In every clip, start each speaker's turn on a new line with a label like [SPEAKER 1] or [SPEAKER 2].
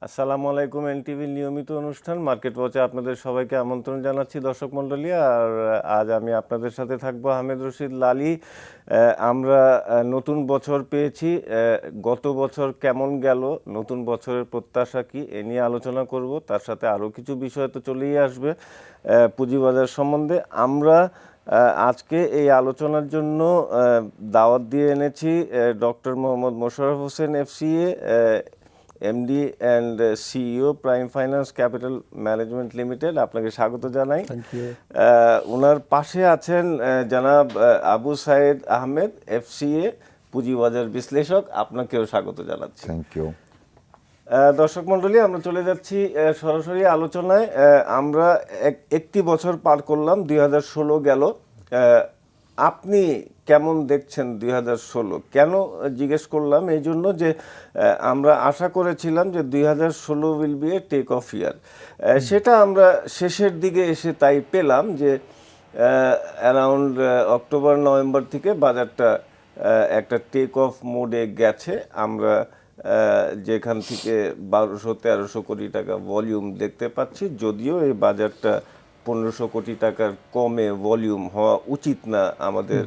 [SPEAKER 1] আসসালামু আলাইকুম। এনটিভির নিয়মিত অনুষ্ঠান মার্কেট ওয়াচে আপনাদের সবাইকে আমন্ত্রণ জানাচ্ছি দর্শক মণ্ডলী। আর আজ আমি আপনাদের সাথে থাকবো আহমেদ রশিদ লালী। আমরা নতুন বছর পেয়েছি। গত বছর কেমন গেল, নতুন বছরের প্রত্যাশা কি, এ নিয়ে আলোচনা করব। তার সাথে আরও কিছু বিষয় তো চলেই আসবে পুঁজিবাজার সম্বন্ধে। আমরা আজকে এই আলোচনার জন্য দাওয়াত দিয়ে এনেছি doctor Mohammad Mosharraf Hossain FCA, MD and CEO, Prime Finance Capital Management Limited. আপনাকে স্বাগত জানাই। ওনার পাশে আছেন জনাব আবু সাইদ আহমেদ এফসিএ, পুঁজিবাজার বিশ্লেষক। আপনাকেও স্বাগত জানাচ্ছি।
[SPEAKER 2] Thank you.
[SPEAKER 1] দর্শক মণ্ডলী, আমরা চলে যাচ্ছি সরাসরি আলোচনায়। আমরা একটি বছর পার করলাম, 2016 গেল। আপনি কেমন দেখছেন 2016? কেন জিজ্ঞেস করলাম? এই জন্য যে আমরা আশা করেছিলাম যে 2016 will be a take off year. সেটা আমরা শেষের দিকে এসে তাই পেলাম যে অ্যারাউন্ড অক্টোবর নভেম্বর থেকে বাজারটা একটা টেক অফ মোডে গেছে। আমরা যেখান থেকে 1200-1300 কোটি টাকা ভলিউম দেখতে পাচ্ছি, যদিও এই বাজারটা 1500 কোটি টাকার কমে ভলিউম হওয়া উচিত না আমাদের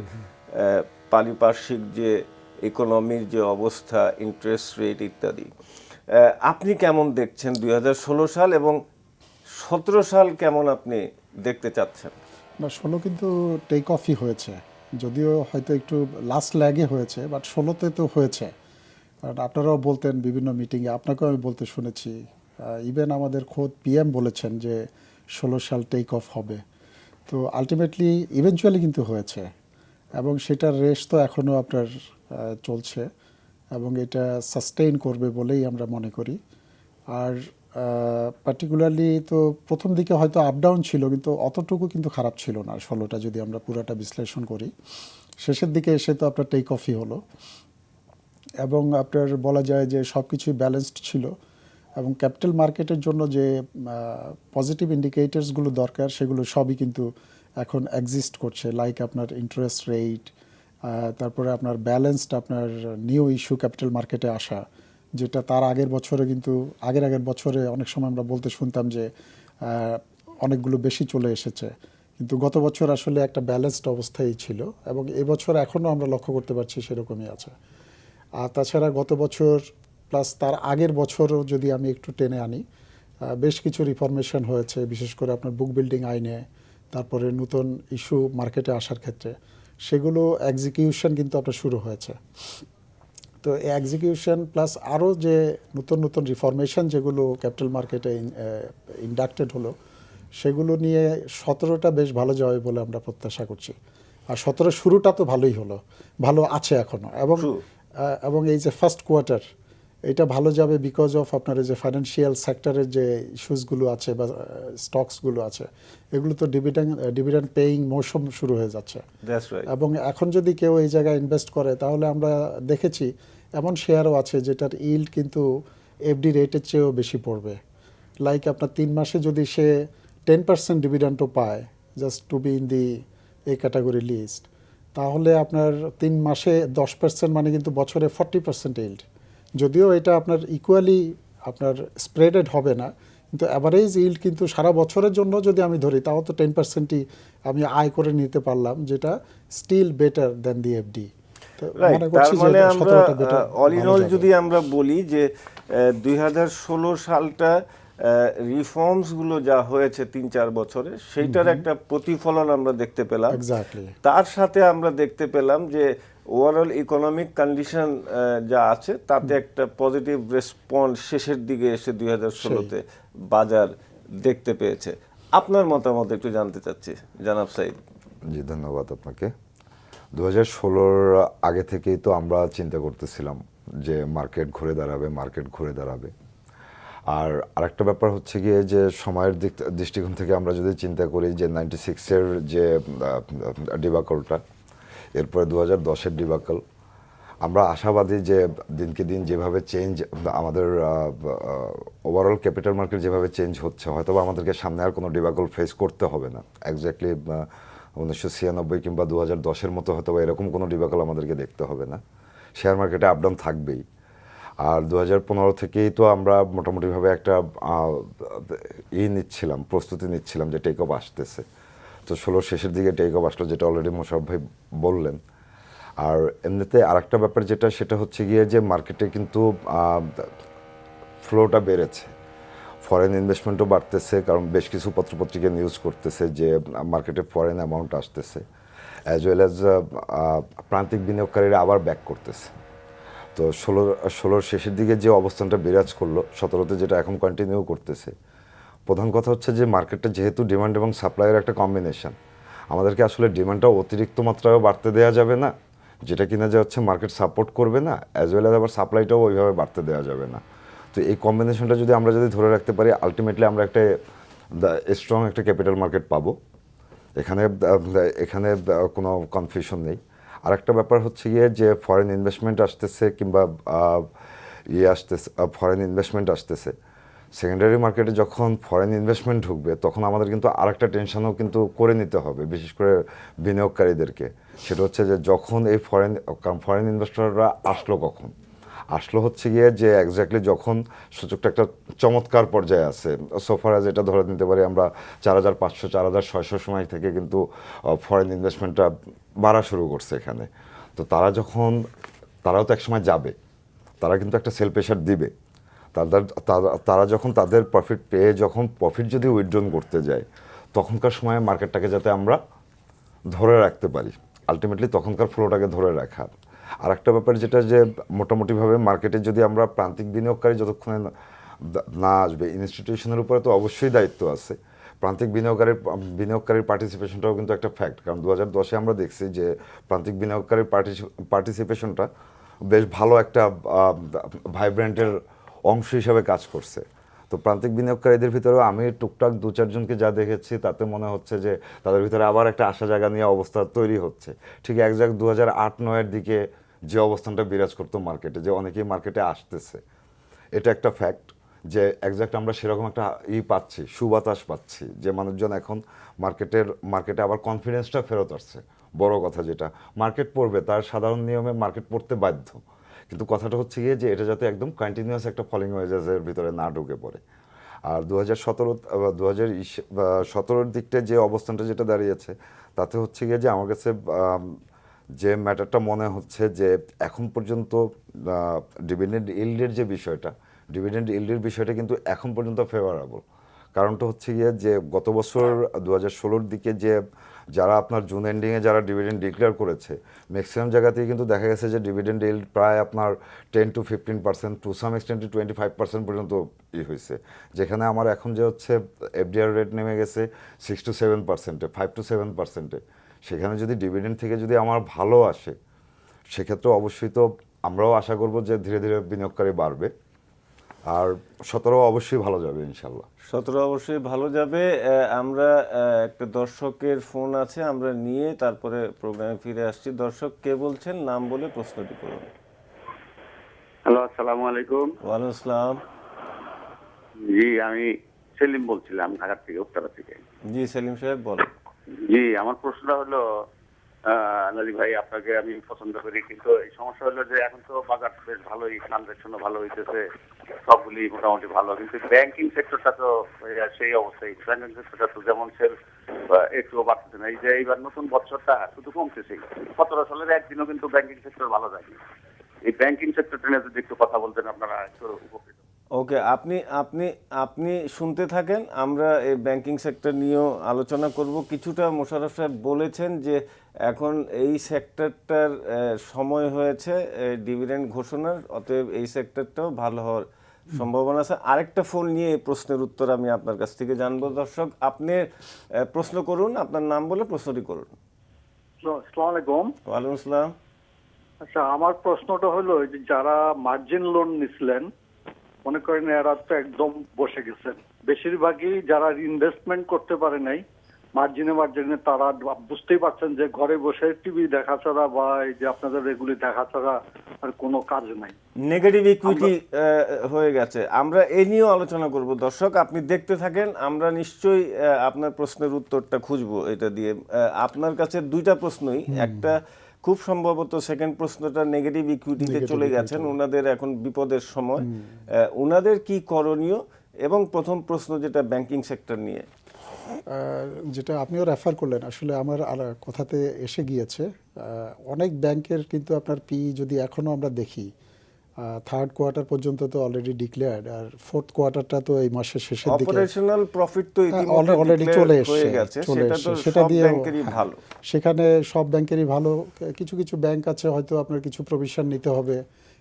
[SPEAKER 1] পারিপার্শ্বিক যে ইকোনমির যে অবস্থা, ইন্টারেস্ট রেট ইত্যাদি। আপনি কেমন দেখছেন 2016 সাল, এবং 17 সাল কেমন আপনি দেখতে চাচ্ছেন?
[SPEAKER 3] না, 16 কিন্তু টেক অফই হয়েছে, যদিও হয়তো একটু লাস্ট ল্যাগে হয়েছে, বাট 16তে তো হয়েছে। কারণ আপনারাও বলতেন বিভিন্ন মিটিংয়ে, আপনাকেও আমি বলতে শুনেছি, ইভেন আমাদের খোদ পিএম বলেছেন যে 16 সাল টেক অফ হবে। তো আলটিমেটলি ইভেনচুয়ালি কিন্তু হয়েছে, এবং সেটার রেস তো এখনও আপনার চলছে, এবং এটা সাস্টেইন করবে বলেই আমরা মনে করি। আর পার্টিকুলারলি তো প্রথম দিকে হয়তো আপ ডাউন ছিল, কিন্তু অতটুকু কিন্তু খারাপ ছিল না 16টা, যদি আমরা পুরোটা বিশ্লেষণ করি। শেষের দিকে এসে তো আপনার টেক অফই হলো, এবং আপনার বলা যায় যে সব কিছুই ব্যালেন্সড ছিল। এবং ক্যাপিটাল মার্কেটের জন্য যে পজিটিভ ইন্ডিকেটার্সগুলো দরকার, সেগুলো সবই কিন্তু এখন এক্সিস্ট করছে। লাইক আপনার ইন্টারেস্ট রেট, তারপরে আপনার ব্যালেন্সড আপনার নিউ ইস্যু ক্যাপিটাল মার্কেটে আসা, যেটা তার আগের বছরে কিন্তু আগের বছরে অনেক সময় আমরা বলতে শুনতাম যে অনেকগুলো বেশি চলে এসেছে, কিন্তু গত বছর আসলে একটা ব্যালেন্সড অবস্থায় ছিল, এবং এবছর এখনও আমরা লক্ষ্য করতে পারছি সেরকমই আছে। আর তাছাড়া গত বছর প্লাস তার আগের বছরও যদি আমি একটু টেনে আনি, বেশ কিছু রিফরমেশন হয়েছে, বিশেষ করে আপনার বুক বিল্ডিং আইনে, তারপরে নতুন ইস্যু মার্কেটে আসার ক্ষেত্রে, সেগুলো এক্সিকিউশন কিন্তু আপনার শুরু হয়েছে। তো এই এক্সিকিউশন প্লাস আরও যে নতুন নতুন রিফরমেশন যেগুলো ক্যাপিটাল মার্কেটে ইন্ডাক্টেড হলো, সেগুলো নিয়ে 17টা বেশ ভালো যাবে বলে আমরা প্রত্যাশা করছি। আর 17 শুরুটা তো ভালোই হলো, ভালো আছে এখনও, এবং এই যে ফার্স্ট কোয়ার্টার, এটা ভালো যাবে বিকজ অফ আপনার এই যে ফাইন্যান্সিয়াল সেক্টরের যে ইস্যুসগুলো আছে বা স্টকসগুলো আছে, এগুলো তো ডিভিডেন্ড পেইং মৌসুম শুরু হয়ে যাচ্ছে। এবং এখন যদি কেউ এই জায়গায় ইনভেস্ট করে, তাহলে আমরা দেখেছি এমন শেয়ারও আছে যেটার ইল্ড কিন্তু এফডি রেটের চেয়েও বেশি পড়বে। লাইক আপনার 3 মাসে যদি সে 10% ডিভিডেন্ডও পায়, just to be in the A category list, তাহলে আপনার 3 মাসে 10% মানে কিন্তু বছরে 40% ইল্ড। যদিও এটা আপনার ইকুয়ালি আপনার স্প্রেডেড হবে না, কিন্তু অ্যাভারেজ ইল্ড কিন্তু সারা বছরের জন্য যদি আমি ধরি, তাও তো 10%ই আমি আয় করে নিতে পারলাম, যেটা স্টিল বেটার দেন দি এফডি।
[SPEAKER 1] তার মানে আমরা অল ইন অল যদি আমরা বলি যে 2016 সালটা রিফর্মসগুলো যা হয়েছে 3-4 বছরে, সেইটার একটা প্রতিফলন আমরা দেখতে পেলাম। তার সাথে আমরা দেখতে পেলাম যে ওভারঅল ইকোনমিক কন্ডিশন যা আছে, তাতে একটা পজিটিভ রেসপন্স শেষের দিকে এসে 2016-তে বাজার দেখতে পেয়েছে। আপনার মতামত একটু জানতে চাচ্ছি জনাব সাইদ।
[SPEAKER 2] জি, ধন্যবাদ আপনাকে। 2016-র আগে থেকেই তো আমরা চিন্তা করতেছিলাম যে মার্কেট ঘুরে দাঁড়াবে। আর আরেকটা ব্যাপার হচ্ছে গিয়ে যে সময়ের দৃষ্টিকোণ থেকে আমরা যদি চিন্তা করি যে 96-এর যে ডিবাকলটা, এরপরে 2010-এর ডিবাকল, আমরা আশাবাদী যে দিনকে দিন যেভাবে চেঞ্জ আমাদের ওভারঅল ক্যাপিটাল মার্কেট যেভাবে চেঞ্জ হচ্ছে, হয়তো আমাদেরকে সামনে আর কোনো ডিবাকল ফেস করতে হবে না। এক্স্যাক্টলি 1996 কিংবা 2010-এর মতো হয়তো এরকম কোনো ডিবাকল আমাদেরকে দেখতে হবে না। শেয়ার মার্কেটে আপডাউন থাকবেই। আর 2015 থেকেই তো আমরা মোটামুটিভাবে একটা প্রস্তুতি নিচ্ছিলাম যে টেক অফ আসতেছে। তো 16 শেষের দিকে টেক অফ আসলো, যেটা অলরেডি মোশাররফ ভাই বললেন। আর এমনিতে আরেকটা ব্যাপার যেটা, সেটা হচ্ছে গিয়ে যে মার্কেটে কিন্তু ফ্লোটা বেড়েছে, ফরেন ইনভেস্টমেন্টও বাড়তেছে, কারণ বেশ কিছু পত্রপত্রিকা নিউজ করতেছে যে মার্কেটে ফরেন অ্যামাউন্ট আসতেছে, অ্যাজ ওয়েল অ্যাজ প্রান্তিক বিনিয়োগকারীরা আবার ব্যাক করতেছে। তো 16 শেষের দিকে যে অবস্থানটা বিরাজ করলো, 17তে যেটা এখন কন্টিনিউ করতেছে, প্রধান কথা হচ্ছে যে মার্কেটটা যেহেতু ডিমান্ড এবং সাপ্লাইয়ের একটা কম্বিনেশন, আমাদেরকে আসলে ডিমান্ডটাও অতিরিক্ত মাত্রায়ও বাড়তে দেওয়া যাবে না, যেটা কিনা যে হচ্ছে মার্কেট সাপোর্ট করবে না, অ্যাজ ওয়েল অ্যাজ আবার সাপ্লাইটাও ওইভাবে বাড়তে দেওয়া যাবে না। তো এই কম্বিনেশনটা যদি আমরা ধরে রাখতে পারি, আলটিমেটলি আমরা একটা স্ট্রং একটা ক্যাপিটাল মার্কেট পাবো। এখানে এখানে কোনো কনফিউশন নেই। আরেকটা ব্যাপার হচ্ছে গিয়ে যে ফরেন ইনভেস্টমেন্ট আসতেছে, কিংবা ফরেন ইনভেস্টমেন্ট আসতেছে, সেকেন্ডারি মার্কেটে যখন ফরেন ইনভেস্টমেন্ট ঢুকবে, তখন আমাদের কিন্তু আরেকটা টেনশনও কিন্তু করে নিতে হবে, বিশেষ করে বিনিয়োগকারীদেরকে। সেটা হচ্ছে যে যখন এই ফরেন ইনভেস্টররা আসলো হচ্ছে গিয়ে যে এক্স্যাক্টলি যখন সূচকটা একটা চমৎকার পর্যায়ে আছে, সোফার অ্যাজ এটা ধরে নিতে পারি আমরা 4500 4600 সময় থেকে কিন্তু ফরেন ইনভেস্টমেন্টটা বাড়া শুরু করছে এখানে। তো তারাও তো একসময় যাবে, তারা কিন্তু একটা সেল প্রেশার দিবে। তারা যখন তাদের প্রফিট পেয়ে প্রফিট যদি উইথড্রন করতে যায়, তখনকার সময়ে মার্কেটটাকে যাতে আমরা ধরে রাখতে পারি, আলটিমেটলি তখনকার ফ্লোটাকে ধরে রাখা। আর একটা ব্যাপার যেটা, যে মোটামুটিভাবে মার্কেটে যদি আমরা প্রান্তিক বিনিয়োগকারী যতক্ষণে না আসবে, ইনস্টিটিউশনের উপরে তো অবশ্যই দায়িত্ব আছে, প্রান্তিক বিনিয়োগকারীর পার্টিসিপেশনটাও কিন্তু একটা ফ্যাক্ট। কারণ 2010-এ আমরা দেখছি যে প্রান্তিক বিনিয়োগকারীর পার্টিসিপেশনটা বেশ ভালো একটা ভাইব্রেন্টের অংশ হিসাবে কাজ করছে। তো প্রান্তিক বিনিয়োগকারীদের ভিতরেও আমি টুকটাক 2-4 জনকে যা দেখেছি, তাতে মনে হচ্ছে যে তাদের ভিতরে আবার একটা আশা জায়গা নিয়ে অবস্থা তৈরি হচ্ছে। ঠিক একজাক্ট 2008-9-এর দিকে যে অবস্থানটা বিরাজ করতো মার্কেটে, যে অনেকেই মার্কেটে আসতেছে, এটা একটা ফ্যাক্ট। যে একজাক্ট আমরা সেরকম একটা পাচ্ছি, সুবাতাস পাচ্ছি, যে মানুষজন এখন মার্কেটে আবার কনফিডেন্সটা ফেরত আসছে। বড় কথা যেটা, মার্কেট পড়বে, তার সাধারণ নিয়মে মার্কেট পড়তে বাধ্য, কিন্তু কথাটা হচ্ছে গিয়ে যে এটা যাতে একদম কন্টিনিউয়াস একটা ফলিং ওয়েজেসের ভিতরে না ঢুকে পড়ে। আর 2017-র দিকটা যে অবস্থানটা যেটা দাঁড়িয়েছে, তাতে হচ্ছে গিয়ে যে আমার কাছে যে ম্যাটারটা মনে হচ্ছে যে এখন পর্যন্ত ডিভিডেন্ড ইল্ডের বিষয়টা কিন্তু এখন পর্যন্ত ফেভারেবল। কারণটা হচ্ছে গিয়ে যে গত বছর 2016-র দিকে যে যারা আপনার জুন এন্ডিংয়ে যারা ডিভিডেন্ড ডিক্লেয়ার করেছে, ম্যাক্সিমাম জায়গাতেই কিন্তু দেখা গেছে যে ডিভিডেন্ড ইল্ড প্রায় আপনার 10 to 15%, টু সাম এক্সটেন্ট 25% পর্যন্ত হয়েছে। যেখানে আমার এখন যে হচ্ছে এফডিআর রেট নেমে গেছে 6 to 7%, 5 to 7%। সেখানে যদি ডিভিডেন্ড থেকে যদি আমার ভালো আসে, সেক্ষেত্রে অবশ্যই তো আমরাও আশা করব যে ধীরে ধীরে বিনিয়োগকারী বাড়বে। আর 17 অবশ্যই ভালো যাবে ইনশাল্লাহ।
[SPEAKER 1] 17 অবশ্যই ভালো যাবে। আমরা একটা দর্শকের ফোন আছে, আমরা নিয়ে তারপরে প্রোগ্রামে ফিরে আসছি। দর্শক কে বলছেন, নাম বলে প্রশ্নটি করুন।
[SPEAKER 4] হ্যালো, আসসালামু আলাইকুম।
[SPEAKER 1] ওয়ালাইকুম আসসালাম।
[SPEAKER 4] জি, আমি সেলিম বলছিলাম ঢাকা থেকে, উত্তরা থেকে।
[SPEAKER 1] জি সেলিম সাহেব বলেন।
[SPEAKER 4] জি, আমার প্রশ্নটা হলো, নাজি ভাই আপনাকে আমি পছন্দ করি, কিন্তু এই সমস্যা হলো যে এখন তো বাজার বেশ ভালোই, ট্রানজাকশনও ভালো হইতেছে, সবগুলি মোটামুটি ভালো, কিন্তু ব্যাংকিং সেক্টরটা তো সেই অবস্থায়, ব্যাংকিং সেক্টরটা তো যেমন সেল একটুও বাড়তেছে না। এই যে এইবার নতুন বছরটা শুধু কমতেছে, 17 সালের একদিনও কিন্তু ব্যাংকিং সেক্টর ভালো যায়নি। এই ব্যাংকিং সেক্টরটা নিয়ে যদি একটু কথা বলতেন আপনারা, একটু উপকৃত।
[SPEAKER 1] ওকে, আপনি আপনি আপনি শুনতে থাকেন, আমরা এই ব্যাংকিং সেক্টর নিয়েও আলোচনা করব। কিছুটা মোশাররফ সাহেব বলেছেন যে এখন এই সেক্টরটার সময় হয়েছে ডিভিডেন্ড ঘোষণার, অতএব এই সেক্টরটাও ভালো হওয়ার সম্ভাবনা আছে। আরেকটা ফোন নিয়ে এই প্রশ্নের উত্তর আমি আপনার কাছ থেকে জানবো। দর্শক, আপনি প্রশ্ন করুন, আপনার নাম বলে প্রশ্নটি করুন।
[SPEAKER 5] আসসালামু আলাইকুম।
[SPEAKER 1] ওয়ালাইকুম আসসালাম।
[SPEAKER 5] আচ্ছা, আমার প্রশ্নটা হলো যে যারা মার্জিন লোন নিছিলেন, মনে করেন এরা তো একদম বসে গেছেন। বেশিরভাগই যারা ইনভেস্টমেন্ট করতে পারে নাই মার্জিনে, তারা বুঝতেই পারছেন যে ঘরে বসে টিভি দেখা ছাড়া বা এই যে আপনাদের এগুলি দেখা ছাড়া আর কোনো কাজ নাই,
[SPEAKER 1] নেগেটিভ ইকুইটি হয়ে গেছে। আমরা এই নিয়েও আলোচনা করব। দর্শক, আপনি দেখতে থাকেন, আমরা নিশ্চয়ই আপনার প্রশ্নের উত্তরটা খুঁজবো এটা দিয়ে। আপনার কাছে দুইটা প্রশ্নই, একটা খুব সম্ভবত সেকেন্ড প্রশ্নটা নেগেটিভ ইকুইটিতে চলে গেছেন, ওনাদের এখন বিপদের সময়, ওনাদের কি করণীয়, এবং প্রথম প্রশ্ন যেটা ব্যাংকিং সেক্টর নিয়ে।
[SPEAKER 3] যেটা আপনিও রেফার করলেন, আসলে আমার আর কথাতে এসে গিয়েছে। অনেক ব্যাংকের কিন্তু আপনার পি যদি এখনও আমরা দেখি, থার্ড কোয়ার্টার পর্যন্ত তো অলরেডি ডিক্লেয়ার্ড, আর ফোর্থ কোয়ার্টারটা তো এই মাসের শেষের দিকে
[SPEAKER 1] অপারেশনাল প্রফিট তো ইতিমধ্যে
[SPEAKER 3] অলরেডি
[SPEAKER 1] declare
[SPEAKER 3] চলে
[SPEAKER 1] হয়ে
[SPEAKER 3] এসেছে,
[SPEAKER 1] গেছে,
[SPEAKER 3] চলে
[SPEAKER 1] সেটা তো
[SPEAKER 3] এসেছে, সেটা
[SPEAKER 1] সব
[SPEAKER 3] দিয়ে
[SPEAKER 1] ব্যাংকেরই ভালো।
[SPEAKER 3] সেখানে সব ব্যাংকেরই ভালো। কিছু কিছু ব্যাংক আছে হয়তো আপনার কিছু প্রভিশন নিতে হবে,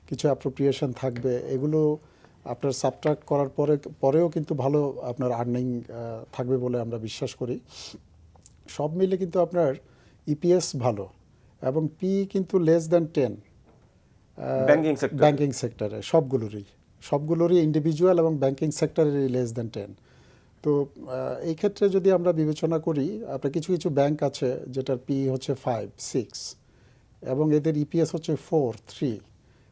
[SPEAKER 3] কিছু অ্যাপ্রোপ্রিয়েশন থাকবে, এগুলো আপনার সাবট্রাক্ট করার পরেও কিন্তু ভালো আপনার আর্নিং থাকবে বলে আমরা বিশ্বাস করি। সব মিলে কিন্তু আপনার ইপিএস ভালো, এবং পি কিন্তু less than 10
[SPEAKER 1] banking sector
[SPEAKER 3] banking সেক্টরে সবগুলোরই ইন্ডিভিজুয়াল এবং ব্যাংকিং সেক্টরেরই লেস দ্যান 10। তো এই ক্ষেত্রে যদি আমরা বিবেচনা করি, আপনার কিছু কিছু ব্যাংক আছে যেটার পি হচ্ছে 5, 6 এবং এদের ইপিএস হচ্ছে 4, 3,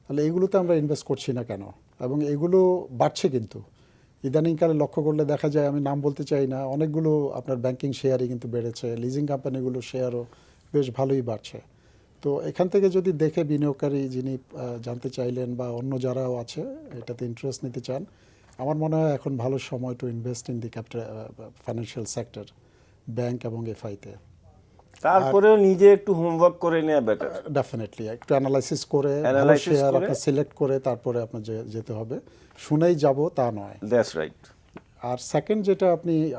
[SPEAKER 3] তাহলে এগুলোতে আমরা ইনভেস্ট করছি না কেন? এবং এগুলো বাড়ছে কিন্তু ইদানিংকালে লক্ষ্য করলে দেখা যায়, আমি নাম বলতে চাই না, অনেকগুলো আপনার ব্যাংকিং শেয়ারই কিন্তু বেড়েছে, লিজিং কোম্পানিগুলো শেয়ারও বেশ ভালোই বাড়ছে। তো এখান থেকে যদি দেখে বিনিয়োগকারী যিনি জানতে চাইলেন বা অন্য যারাও আছে এটাতে ইন্টারেস্ট নিতে চান, আমার মনে হয় এখন ভালো সময় to invest in the financial sector, bank এবং এফআইতে।
[SPEAKER 1] তারপরেও নিজে একটু হোমওয়ার্ক করে নেওয়া বেটার।
[SPEAKER 3] ডেফিনেটলি একটু অ্যানালাইসিস করে ভালো
[SPEAKER 1] Analysis
[SPEAKER 3] শেয়ার
[SPEAKER 1] করে।
[SPEAKER 3] আপনার সিলেক্ট করে তারপরে আপনার যেতে হবে, শুনেই যাব তা নয়।
[SPEAKER 1] That's right.
[SPEAKER 3] আর সেকেন্ড যেটা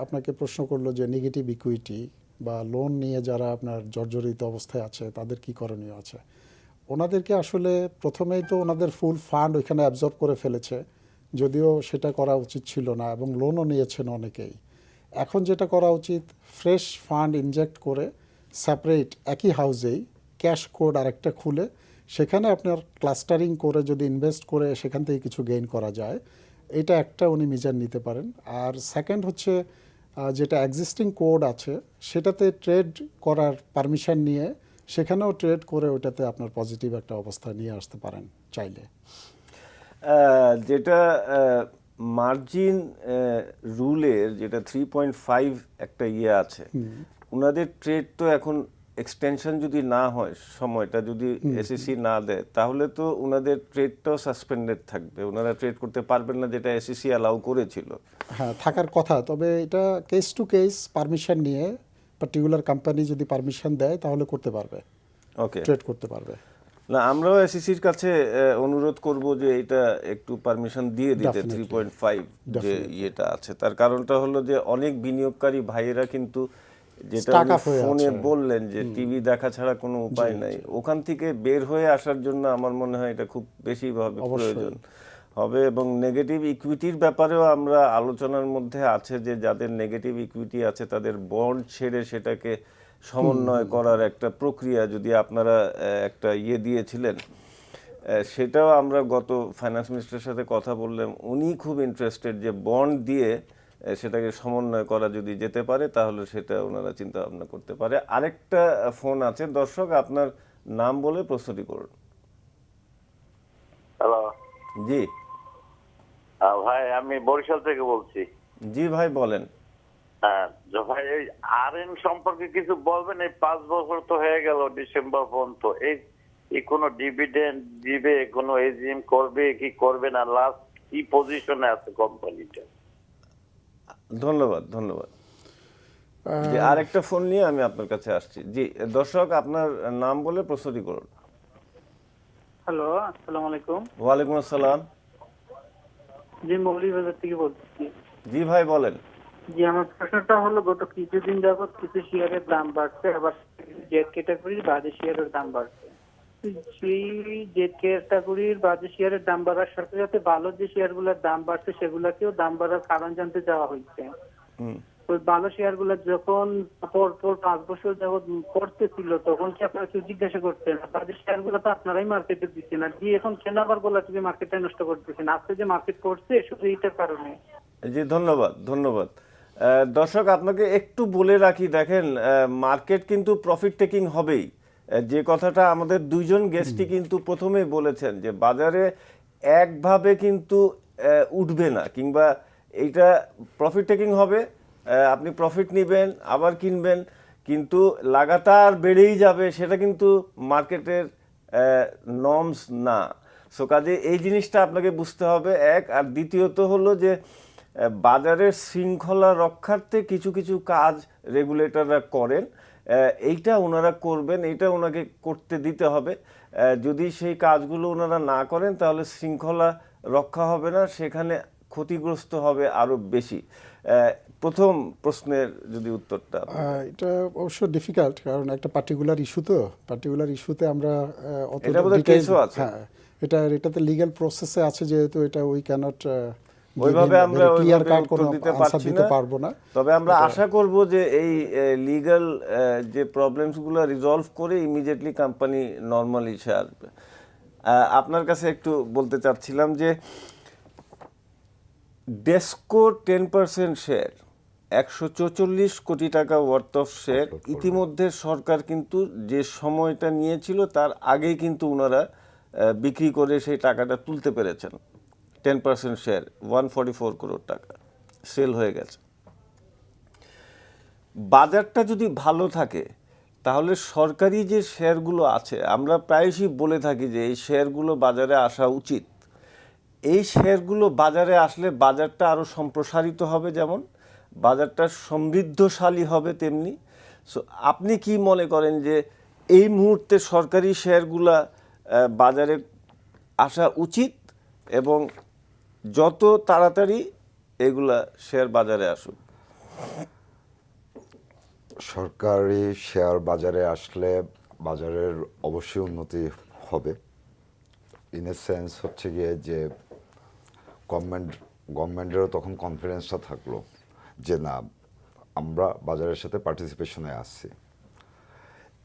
[SPEAKER 3] আপনাকে প্রশ্ন করলো যে নেগেটিভ ইকুইটি বা লোন নিয়ে যারা আপনার জর্জরিত অবস্থায় আছে তাদের কি করণীয় আছে, ওনাদেরকে আসলে প্রথমেই তো ওনাদের ফুল ফান্ড ওইখানে অ্যাবজর্ব করে ফেলেছে, যদিও সেটা করা উচিত ছিল না, এবং লোনও নিয়েছেন অনেকেই। এখন যেটা করা উচিত, ফ্রেশ ফান্ড ইনজেক্ট করে সেপারেট একই হাউসেই ক্যাশ কোড আরেকটা খুলে সেখানে আপনার ক্লাস্টারিং করে যদি ইনভেস্ট করে সেখান থেকে কিছু গেইন করা যায়, এটা একটা উনি মিজান নিতে পারেন। আর সেকেন্ড হচ্ছে যেটা এক্সিস্টিং কোড আছে সেটাতে ট্রেড করার পারমিশন নিয়ে সেখানেও ট্রেড করে ওটাতে আপনার পজিটিভ একটা অবস্থা নিয়ে আসতে পারেন চাইলে।
[SPEAKER 1] যেটা মার্জিন রুলের যেটা 3.5 একটা ইয়ে আছে, ওনাদের ট্রেড তো এখন এক্সটেনশন যদি না হয়, সময়টা যদি এসএসসি না দেয়, তাহলে তো ওনাদের ট্রেডটাও সাসপেন্ডেড থাকবে, ওনারা ট্রেড করতে পারবেন না, যেটা এসএসসি অ্যালাউ করেছিল।
[SPEAKER 3] হ্যাঁ, থাকার কথা, তবে এটা কেস টু কেস পারমিশন নিয়ে পার্টিকুলার কোম্পানি যদি পারমিশন দেয় তাহলে করতে পারবে,
[SPEAKER 1] ওকে,
[SPEAKER 3] ট্রেড করতে পারবে।
[SPEAKER 1] না আমরাও এসএসসির কাছে অনুরোধ করব যে এটা একটু পারমিশন দিয়ে দিতে, 3.5 যে ইয়েটা আছে। তার কারণটা হলো যে অনেক বিনিয়োগকারী ভাইয়েরা কিন্তু, যেটা
[SPEAKER 3] Stuck up হয়ে
[SPEAKER 1] ফোনে
[SPEAKER 3] আছে।
[SPEAKER 1] বললেন যে টিভি দেখা ছাড়া কোনো উপায় নাই, ওখান থেকে বের হয়ে আসার জন্য আমার মনে হয় এটা খুব বেশিভাবে প্রয়োজন হবে। এবং নেগেটিভ ইকুইটির ব্যাপারেও আমরা আলোচনার মধ্যে আছে যে যাদের নেগেটিভ ইকুইটি আছে তাদের বন্ড ছেড়ে সেটাকে সমন্বয় করার একটা প্রক্রিয়া, যদি আপনারা একটা ইয়ে দিয়েছিলেন, সেটাও আমরা গত ফাইন্যান্স মিনিস্টারের সাথে কথা বললাম, উনি খুব ইন্টারেস্টেড যে বন্ড দিয়ে সেটাকে সমন্বয় করা যদি যেতে পারে তাহলে সেটা ওনারা চিন্তা ভাবনা করতে পারে। আরেকটা ফোন আছে, দর্শক আপনার নাম বলে প্রশ্নটি করুন।
[SPEAKER 6] হ্যালো,
[SPEAKER 1] জি
[SPEAKER 6] ভাই আমি বরিশাল থেকে বলছি।
[SPEAKER 1] জি ভাই বলেন।
[SPEAKER 6] হ্যাঁ ভাই, এই আরএন সম্পর্কে কিছু বলবেন? এই 5 বছর তো হয়ে গেল ডিসেম্বর পর্যন্ত, এই কোনো ডিভিডেন্ড দিবে, কোনো এজিএম করবে কি করবে না, লাস্ট কি পজিশনে আছে কোম্পানিটা?
[SPEAKER 1] ধন্যবাদ ধন্যবাদ। জি, আরেকটা ফোন নিয়ে আমি আপনার কাছে আসছি। জি দর্শক আপনার নাম বলে প্রশ্নটি করুন।
[SPEAKER 7] হ্যালো, আসসালামু আলাইকুম।
[SPEAKER 1] ওয়ালাইকুম আসসালাম।
[SPEAKER 7] জি, মৌলভীবাজার থেকে বলছি।
[SPEAKER 1] জি ভাই বলেন।
[SPEAKER 7] জি, আমার প্রশ্নটা হলো, গত কিছুদিন যাবত কিছু শেয়ারের দাম বাড়ছে, আবার জেড ক্যাটাগরির বাজে শেয়ারের দাম বাড়ছে। সেই জেড ক্যাটাগরির বাজে শেয়ারের দাম বাড়ার সাথে সাথে ভালো যে শেয়ারগুলোর দাম বাড়ছে সেগুলোকেও দাম বাড়ার কারণ জানতে যাওয়া হয়েছে। ওই ভালো শেয়ারগুলো যখন পর 5 বছর যাবত করতেছিল তখন কি আপনারা কেউ জিজ্ঞাসা করতেন? বাজে শেয়ারগুলো তো আপনারাই মার্কেটে দিচ্ছেন, আর দিয়ে এখন কেন আবার গোলাটিকে মার্কেটটা নষ্ট করতেছেন? আজকে যে মার্কেট করছে শুধু এইটার কারণে।
[SPEAKER 1] জি ধন্যবাদ ধন্যবাদ। দর্শক আপনাকে একটু বলে রাখি, দেখেন মার্কেট কিন্তু প্রফিট টেকিং হবেই। যে কথাটা আমাদের দুইজন গেস্টই কিন্তু প্রথমেই বলেছেন যে বাজারে একভাবে কিন্তু উঠবে না, কিংবা এইটা প্রফিট টেকিং হবে, আপনি প্রফিট নেবেন আবার কিনবেন, কিন্তু লাগাতার বেড়েই যাবে সেটা কিন্তু মার্কেটের নর্মস না। সো কাজে এই জিনিসটা আপনাকে বুঝতে হবে এক। আর দ্বিতীয়ত হলো যে বাজারের শৃঙ্খলা রক্ষার্থে কিছু কিছু কাজ রেগুলেটররা করেন, এইটা ওনারা করবেন, এইটা ওনাকে করতে দিতে হবে। যদি সেই কাজগুলো ওনারা না করেন তাহলে শৃঙ্খলা রক্ষা হবে না, সেখানে ক্ষতিগ্রস্ত হবে আরো বেশি। প্রথম প্রশ্নের যদি উত্তরটা
[SPEAKER 3] এটা অবশ্য ডিফিকাল্ট, কারণ একটা পার্টিকুলার ইস্যুতে আমরা অত
[SPEAKER 1] এটা বোধহয়
[SPEAKER 3] detail-
[SPEAKER 1] কেসও আছে।
[SPEAKER 3] হ্যাঁ, এটাতে লিগ্যাল প্রসেসে আছে, যেহেতু এটা উই ক্যানট
[SPEAKER 1] ওইভাবে আমরা
[SPEAKER 3] ক্লিয়ার
[SPEAKER 1] ওইভাবে
[SPEAKER 3] কাট
[SPEAKER 1] উত্তর
[SPEAKER 3] কোনো
[SPEAKER 1] দিতে
[SPEAKER 3] আনসার
[SPEAKER 1] পারছি
[SPEAKER 3] দিতে
[SPEAKER 1] না।
[SPEAKER 3] পারবো না।
[SPEAKER 1] তবে আমরা আশা করব যে এই লিগ্যাল যে প্রবলেমসগুলো রিজলভ করে ইমিডিয়েটলি কোম্পানি নর্মাল ইসে আসবে। আপনার কাছে একটু বলতে চাচ্ছিলাম যে ডেসকো 10% শেয়ার, 144 কোটি টাকা ওয়ার্থ অফ শেয়ার, ইতিমধ্যে সরকার কিন্তু যে সময়টা নিয়েছিল তার আগেই কিন্তু ওনারা বিক্রি করে সেই টাকাটা তুলতে পেরেছেন। 10% শেয়ার 144 করোড় টাকা সেল হয়ে গেছে। বাজারটা যদি ভালো থাকে তাহলে সরকারি যে শেয়ারগুলো আছে, আমরা প্রায়শই বলে থাকি যে এই শেয়ারগুলো বাজারে আসা উচিত। এই শেয়ারগুলো বাজারে আসলে বাজারটা আরও সম্প্রসারিত হবে, যেমন বাজারটা সমৃদ্ধশালী হবে তেমনি। সো আপনি কি মনে করেন যে এই মুহূর্তে সরকারি শেয়ারগুলা বাজারে আসা উচিত, এবং যত তাড়াতাড়ি এগুলা শেয়ার বাজারে আসুক?
[SPEAKER 2] সরকারি শেয়ার বাজারে আসলে বাজারের অবশ্যই উন্নতি হবে। ইন এ সেন্স হচ্ছে গিয়ে যে গভর্নমেন্টেরও তখন কনফিডেন্সটা থাকলো যে না, আমরা বাজারের সাথে পার্টিসিপেশনে আসছি।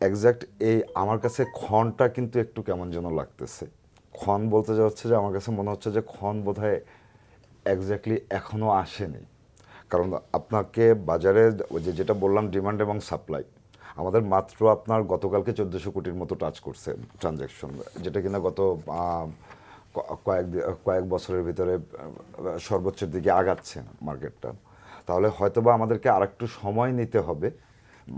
[SPEAKER 2] এক্স্যাক্ট এই আমার কাছে ক্ষণটা কিন্তু একটু কেমন যেন লাগতেছে। ক্ষণ বলতে যাচ্ছে যে আমার কাছে মনে হচ্ছে যে ক্ষণ বোধহয় এক্স্যাক্টলি এখনও আসেনি। কারণ আপনাকে বাজারে ওই যেটা বললাম, ডিমান্ড এবং সাপ্লাই, আমাদের মাত্র আপনার গতকালকে 1400 কোটির মতো টাচ করছে ট্রানজ্যাকশন, যেটা কিনা গত কয়েক বছরের ভিতরে সর্বোচ্চের দিকে আগাচ্ছে মার্কেটটা। তাহলে হয়তোবা আমাদেরকে আরেকটু সময় নিতে হবে,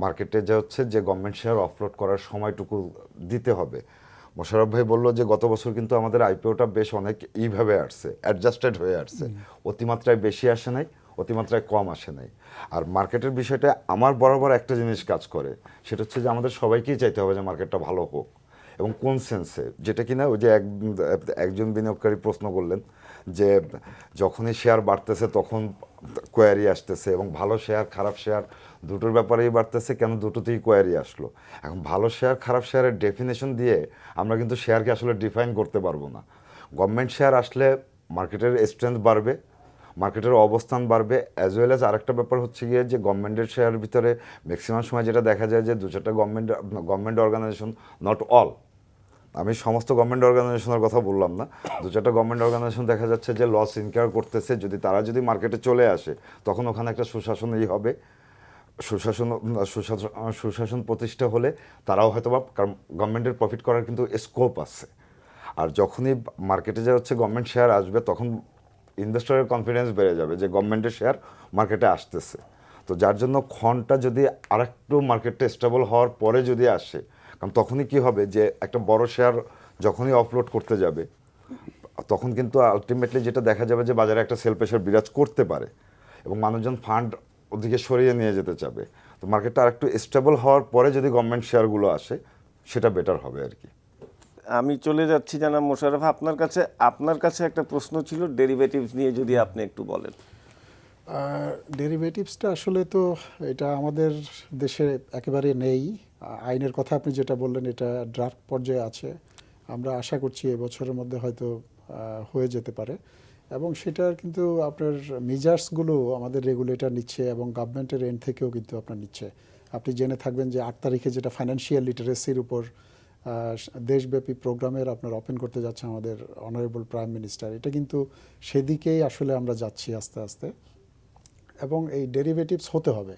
[SPEAKER 2] মার্কেটে যে হচ্ছে যে গভর্নমেন্ট শেয়ার অফলোড করার সময়টুকু দিতে হবে। মোশাররফ ভাই বললো যে গত বছর কিন্তু আমাদের আইপিওটা বেশ অনেক এইভাবে আসছে, অ্যাডজাস্টেড হয়ে আসছে, অতিমাত্রায় বেশি আসে নাই, অতিমাত্রায় কম আসে নাই। আর মার্কেটের বিষয়টা আমার বরাবর একটা জিনিস কাজ করে, সেটা হচ্ছে যে আমাদের সবাইকেই চাইতে হবে যে মার্কেটটা ভালো হোক, এবং কোন সেন্সে, যেটা কিনা ওই যে একজন বিনিয়োগকারী প্রশ্ন করলেন যে যখনই শেয়ার বাড়তেছে তখন কোয়ারি আসতেছে, এবং ভালো শেয়ার খারাপ শেয়ার দুটোর ব্যাপারেই বাড়তেছে, কেন দুটোতেই কোয়ারি আসলো। এখন ভালো শেয়ার খারাপ শেয়ারের ডেফিনেশন দিয়ে আমরা কিন্তু শেয়ারকে আসলে ডিফাইন করতে পারবো না। গভর্নমেন্ট শেয়ার আসলে মার্কেটের স্ট্রেংথ বাড়বে, মার্কেটের অবস্থান বাড়বে, অ্যাজ ওয়েল অ্যাজ আরেকটা ব্যাপার হচ্ছে গিয়ে যে গভর্নমেন্টের শেয়ারের ভিতরে ম্যাক্সিমাম সময় যেটা দেখা যায় যে দু চারটা গভর্নমেন্ট অর্গানাইজেশন, নট অল, আমি সমস্ত গভর্নমেন্ট অর্গানাইজেশনের কথা বললাম না, দু চারটা গভর্নমেন্ট অর্গানাইজেশন দেখা যাচ্ছে যে লস ইনকার করতেছে। যদি মার্কেটে চলে আসে তখন ওখানে একটা সুশাসনই হবে, সুশাসন প্রতিষ্ঠা হলে তারাও হয়তো বা, কারণ গভর্নমেন্টের প্রফিট করার কিন্তু স্কোপ আছে। আর যখনই মার্কেটে যা হচ্ছে গভর্নমেন্ট শেয়ার আসবে, তখন ইনভেস্টরের কনফিডেন্স বেড়ে যাবে যে গভর্নমেন্টের শেয়ার মার্কেটে আসতেছে। তো যার জন্য ক্ষণটা যদি আরেকটু মার্কেটটা স্টেবল হওয়ার পরে যদি আসে, কারণ তখনই কি হবে যে একটা বড় শেয়ার যখনই অফলোড করতে যাবে, তখন কিন্তু আলটিমেটলি যেটা দেখা যাবে যে বাজারে একটা সেল প্রেশার বিরাজ করতে পারে, এবং মানুষজন ফান্ড ওদিকে সরিয়ে নিয়ে যেতে চাবে। তো মার্কেটটা আরেকটু স্টেবল হওয়ার পরে যদি গভর্নমেন্ট শেয়ারগুলো আসে, সেটা বেটার হবে আর কি।
[SPEAKER 1] আমি চলে যাচ্ছি জানাব মোশাররফ আপনার কাছে একটা প্রশ্ন ছিল ডেরিভেটিভস নিয়ে, যদি আপনি একটু বলেন।
[SPEAKER 3] ডেরিভেটিভসটা আসলে তো এটা আমাদের দেশে একেবারে নেই। আইনের কথা আপনি যেটা বললেন, এটা ড্রাফট পর্যায়ে আছে। আমরা আশা করছি এবছরের মধ্যে হয়তো হয়ে যেতে পারে, এবং সেটার কিন্তু আপনার মেজার্সগুলো আমাদের রেগুলেটর নিচ্ছে, এবং গভর্নমেন্টের এন্ড থেকেও কিন্তু আপনার নিচ্ছে। আপনি জেনে থাকবেন যে 8 তারিখে যেটা ফাইন্যান্সিয়াল লিটারেসির উপর দেশব্যাপী প্রোগ্রামের আপনার ওপেন করতে যাচ্ছে আমাদের অনারেবল প্রাইম মিনিস্টার, এটা কিন্তু সেদিকেই আসলে আমরা যাচ্ছি আস্তে আস্তে। এবং এই ডেরিভেটিভস হতে হবে,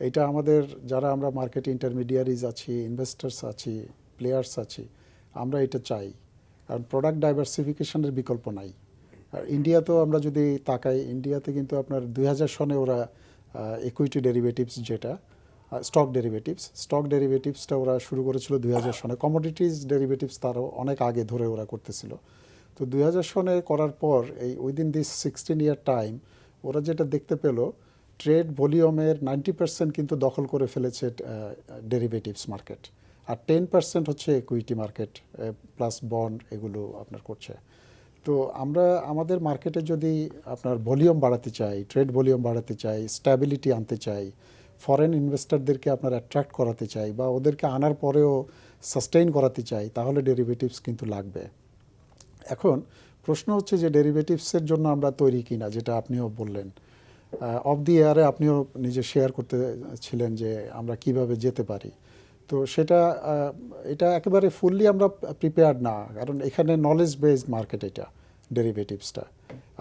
[SPEAKER 3] এটা আমাদের যারা আমরা মার্কেট ইন্টারমিডিয়ারিজ আছি, ইনভেস্টার্স আছি, প্লেয়ার্স আছি, আমরা এটা চাই, কারণ প্রোডাক্ট ডাইভার্সিফিকেশনের বিকল্প নাই। আর ইন্ডিয়াতেও আমরা যদি তাকাই, ইন্ডিয়াতে কিন্তু আপনার 2000 সনে ওরা ইকুইটি ডেরিভেটিভস যেটা স্টক ডেরিভেটিভসটা ওরা শুরু করেছিল 2000 সনে। কমোডিটিজ ডেরিভেটিভস তারও অনেক আগে ধরে ওরা করতেছিল। তো 2000 সনে করার পর এই উইদিন দিস 16 ইয়ার টাইম ওরা যেটা দেখতে পেলো, ট্রেড ভলিউমের 90% কিন্তু দখল করে ফেলেছে ডেরিভেটিভস মার্কেট, আর 10% হচ্ছে ইকুইটি মার্কেট প্লাস বন্ড এগুলো আপনার করছে। তো আমরা আমাদের মার্কেটে যদি আপনার ভলিউম বাড়াতে চাই, ট্রেড ভলিউম বাড়াতে চাই, স্ট্যাবিলিটি আনতে চাই, ফরেন ইনভেস্টরদেরকে আপনার অ্যাট্রাক্ট করাতে চাই, বা ওদেরকে আনার পরেও সাস্টেইন করাতে চাই, তাহলে ডেরিভেটিভস কিন্তু লাগবে। এখন প্রশ্ন হচ্ছে যে ডেরিভেটিভসের জন্য আমরা তৈরি কিনা, যেটা আপনিও বললেন অফ দি এয়ারে, আপনিও নিজে শেয়ার করতেছিলেন যে আমরা কিভাবে যেতে পারি। তো সেটা এটা একেবারে ফুললি আমরা প্রিপেয়ার্ড না, কারণ এখানে নলেজ বেসড মার্কেট। এটা ডেরিভেটিভসটা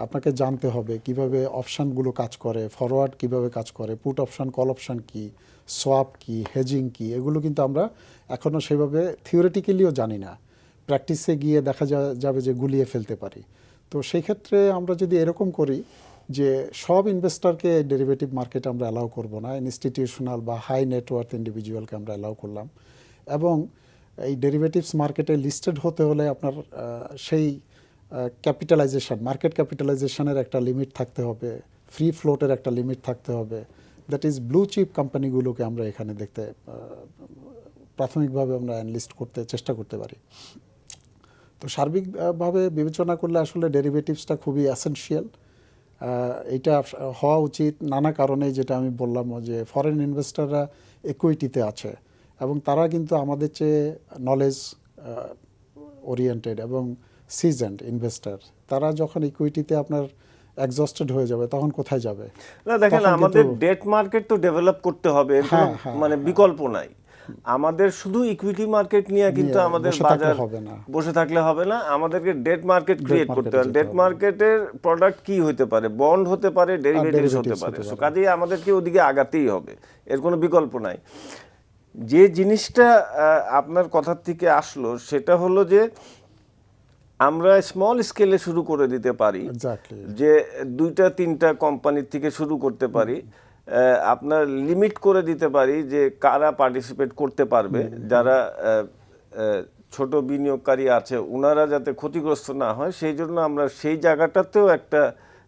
[SPEAKER 3] আপনাকে জানতে হবে কিভাবে অপশানগুলো কাজ করে, ফরওয়ার্ড কিভাবে কাজ করে, পুট অপশান, কল অপশান কি, সোয়াপ কি, হেজিং কি, এগুলো কিন্তু আমরা এখনও সেভাবে থিওরিটিক্যালিও জানি না। প্র্যাকটিসে গিয়ে দেখা যাবে যে গুলিয়ে ফেলতে পারি। তো সেই ক্ষেত্রে আমরা যদি এরকম করি যে সব ইনভেস্টরকে ডেরিভেটিভ মার্কেটে আমরা অ্যালাউ করব না, ইনস্টিটিউশনাল বা হাই নেটওয়ার্থ ইন্ডিভিজুয়ালকে আমরা অ্যালাউ করলাম, এবং এই ডেরিভেটিভস মার্কেটে লিস্টেড হতে হলে আপনার সেই ক্যাপিটালাইজেশন, মার্কেট ক্যাপিটালাইজেশনের একটা লিমিট থাকতে হবে, ফ্রি ফ্লোটের একটা লিমিট থাকতে হবে। দ্যাট ইজ ব্লু চিপ কোম্পানিগুলোকে আমরা এখানে দেখতে প্রাথমিকভাবে আমরা অ্যানলিস্ট করতে চেষ্টা করতে পারি। তো সার্বিকভাবে বিবেচনা করলে আসলে ডেরিভেটিভসটা খুবই অ্যাসেনশিয়াল। এটা হওয়া উচিত নানা কারণে, যেটা আমি বললাম যে ফরেন ইনভেস্টররা ইকুইটিতে আছে এবং তারা কিন্তু আমাদের চেয়ে নলেজ ওরিয়েন্টেড এবং সিজেন্ড ইনভেস্টর। তারা যখন ইকুইটিতে আপনার এক্সস্টেড হয়ে যাবে তখন কোথায় যাবে?
[SPEAKER 1] না দেখেন, আমাদের ডেট মার্কেট তো ডেভেলপ করতে হবে, এর কোনো মানে বিকল্প নাই। আমাদের শুধু ইকুইটি মার্কেট নিয়ে কিন্তু আমাদের বাজার বসে থাকলে হবে না, আমাদেরকে ডেট মার্কেট ক্রিয়েট করতে হবে। ডেট মার্কেটের প্রোডাক্ট কি হতে পারে? বন্ড হতে পারে, ডেরিভেটিভস হতে পারে। সো কাজেই আমাদেরকে ওদিকে আগাতেই হবে, এর কোনো বিকল্প নাই। যে জিনিসটা আপনার কথার থেকে আসলো সেটা হলো যে আমরা স্মল স্কেলে শুরু করে দিতে পারি, যে 2-3টা কোম্পানির থেকে শুরু করতে পারি। আপনার লিমিট করে দিতে পারি যে কারা পার্টিসিপেট করতে পারবে, যারা ছোট বিনিয়োগকারী আছে ওনারা যাতে ক্ষতিগ্রস্ত না হয়, সেই জন্য আমরা সেই জায়গাটাতেও একটা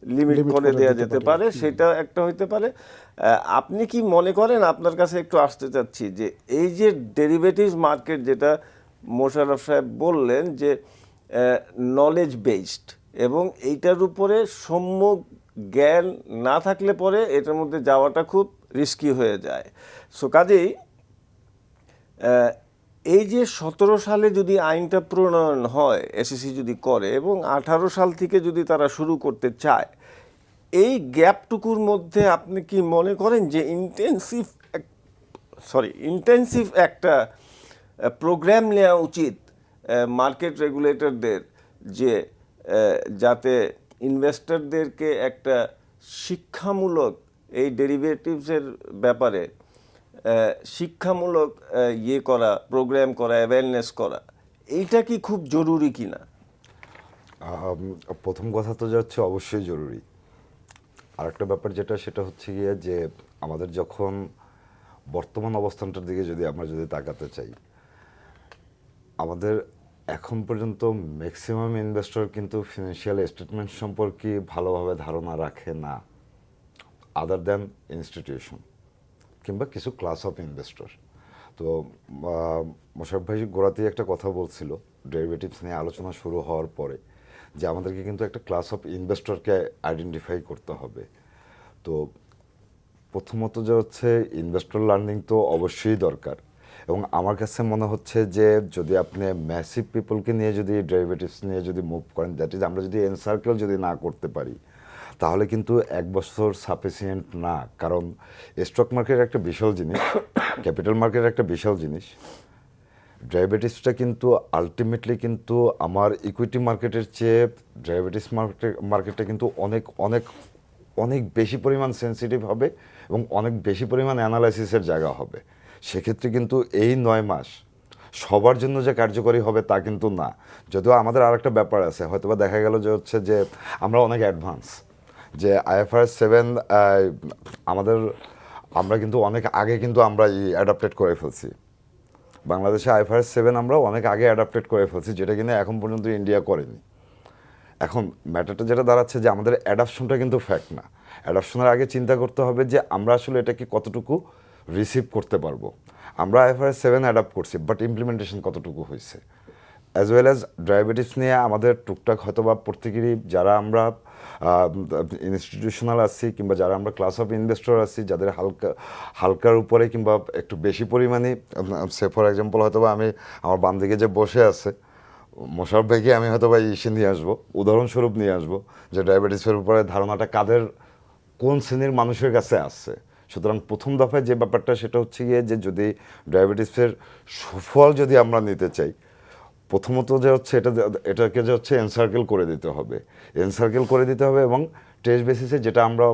[SPEAKER 1] লিমিট করে দেওয়া যেতে পারে, সেটা একটা হইতে পারে। আপনি কি মনে করেন, আপনার কাছে একটু আসতে চাচ্ছি যে এই যে ডেরিভেটিভস মার্কেট যেটা মোশাররফ সাহেব বললেন যে নলেজ বেসড, এবং এইটার উপরে সম্যক জ্ঞান না থাকলে পরে এটার মধ্যে যাওয়াটা খুব রিস্কি হয়ে যায়। সো কাজেই এই যে 17 সালে যদি আইনটা প্রণয়ন হয়, এসএসসি যদি করে, এবং 18 সাল থেকে যদি তারা শুরু করতে চায়, এই গ্যাপটুকুর মধ্যে আপনি কি মনে করেন যে ইন্টেন্সিভ একটা প্রোগ্রাম নেওয়া উচিত মার্কেট রেগুলেটরদের, যে যাতে ইনভেস্টরদেরকে একটা শিক্ষামূলক এই ডেরিভেটিভসের ব্যাপারে শিক্ষামূলক করা, প্রোগ্রাম করা, অ্যাওয়ারনেস করা, এইটা কি খুব জরুরি কিনা?
[SPEAKER 2] প্রথম কথা তো যাচ্ছে অবশ্যই জরুরি। আরেকটা ব্যাপার যেটা, সেটা হচ্ছে গিয়ে যে আমাদের যখন বর্তমান অবস্থানটার দিকে যদি আমরা তাকাতে চাই, আমাদের এখন পর্যন্ত ম্যাক্সিমাম ইনভেস্টর কিন্তু ফিনান্সিয়াল স্টেটমেন্ট সম্পর্কে ভালোভাবে ধারণা রাখে না, আদার দ্যান ইনস্টিটিউশন কিংবা কিছু ক্লাস অফ ইনভেস্টর। তো মোশাররফ ভাই গোড়াতেই একটা কথা বলছিল ডেরিভেটিভস নিয়ে আলোচনা শুরু হওয়ার পরে, যে আমাদেরকে কিন্তু একটা ক্লাস অফ ইনভেস্টরকে আইডেন্টিফাই করতে হবে। তো প্রথমত যে হচ্ছে ইনভেস্টর লার্নিং তো অবশ্যই দরকার, এবং আমার কাছে মনে হচ্ছে যে যদি আপনি ম্যাসিভ পিপলকে নিয়ে যদি ডেরিভেটিভস নিয়ে যদি মুভ করেন, দ্যাট ইজ আমরা যদি এনসার্কেল যদি না করতে পারি, তাহলে কিন্তু 1 বছর সাফিসিয়েন্ট না। কারণ স্টক মার্কেট একটা বিশাল জিনিস, ক্যাপিটাল মার্কেট একটা বিশাল জিনিস। ডেরিভেটিভসটা কিন্তু আলটিমেটলি কিন্তু আমার ইকুইটি মার্কেটের চেয়ে ডেরিভেটিভস মার্কেটটা কিন্তু অনেক অনেক অনেক বেশি পরিমাণ সেন্সিটিভ হবে এবং অনেক বেশি পরিমাণ অ্যানালাইসিসের জায়গা হবে। সেক্ষেত্রে কিন্তু এই 9 মাস সবার জন্য যে কার্যকরী হবে তা কিন্তু না। যদিও আমাদের আরেকটা ব্যাপার আছে, হয়তোবা দেখা গেল যে হচ্ছে যে আমরা অনেক অ্যাডভান্স, যে IFRS 7 আমাদের আমরা কিন্তু অনেক আগে কিন্তু আমরা অ্যাডাপ্টেড করে ফেলছি। বাংলাদেশে IFRS 7 আমরা অনেক আগে অ্যাডাপ্টেড করে ফেলছি, যেটা কিনা এখন পর্যন্ত ইন্ডিয়া করেনি। এখন ম্যাটারটা যেটা দাঁড়াচ্ছে যে আমাদের অ্যাডাপশনটা কিন্তু ফ্যাক্ট না। অ্যাডাপশনের আগে চিন্তা করতে হবে যে আমরা আসলে এটাকে কতটুকু রিসিভ করতে পারবো। আমরা IFRS 7 অ্যাডাপ্ট করছি, বাট ইমপ্লিমেন্টেশন কতটুকু হয়েছে। অ্যাজ ওয়েল অ্যাজ ড্রাইভেটিস নিয়ে আমাদের টুকটাক হয়তো বা প্রত্যেকেরই, যারা আমরা ইনস্টিটিউশনাল আছি কিংবা যারা আমরা ক্লাস অফ ইনভেস্টর আছি, যাদের হালকার উপরে কিংবা একটু বেশি পরিমাণে, সে ফর এক্সাম্পল হয়তো বা আমি আমার বাম দিকে যে বসে আছে মোশারফ ভাইকে আমি হয়তো বা ইসে নিয়ে আসবো, উদাহরণস্বরূপ নিয়ে আসবো যে ডায়াবেটিসের উপরে ধারণাটা কাদের, কোন শ্রেণীর মানুষের কাছে আসছে। সুতরাং প্রথম দফায় যে ব্যাপারটা সেটা হচ্ছে গিয়ে যে যদি ডায়াবেটিসের সুফল যদি আমরা নিতে চাই, প্রথমত যে হচ্ছে এটাকে যে হচ্ছে এনসার্কেল করে দিতে হবে, এনসার্কেল করে দিতে হবে এবং টেস্ট বেসিসে, যেটা আমরা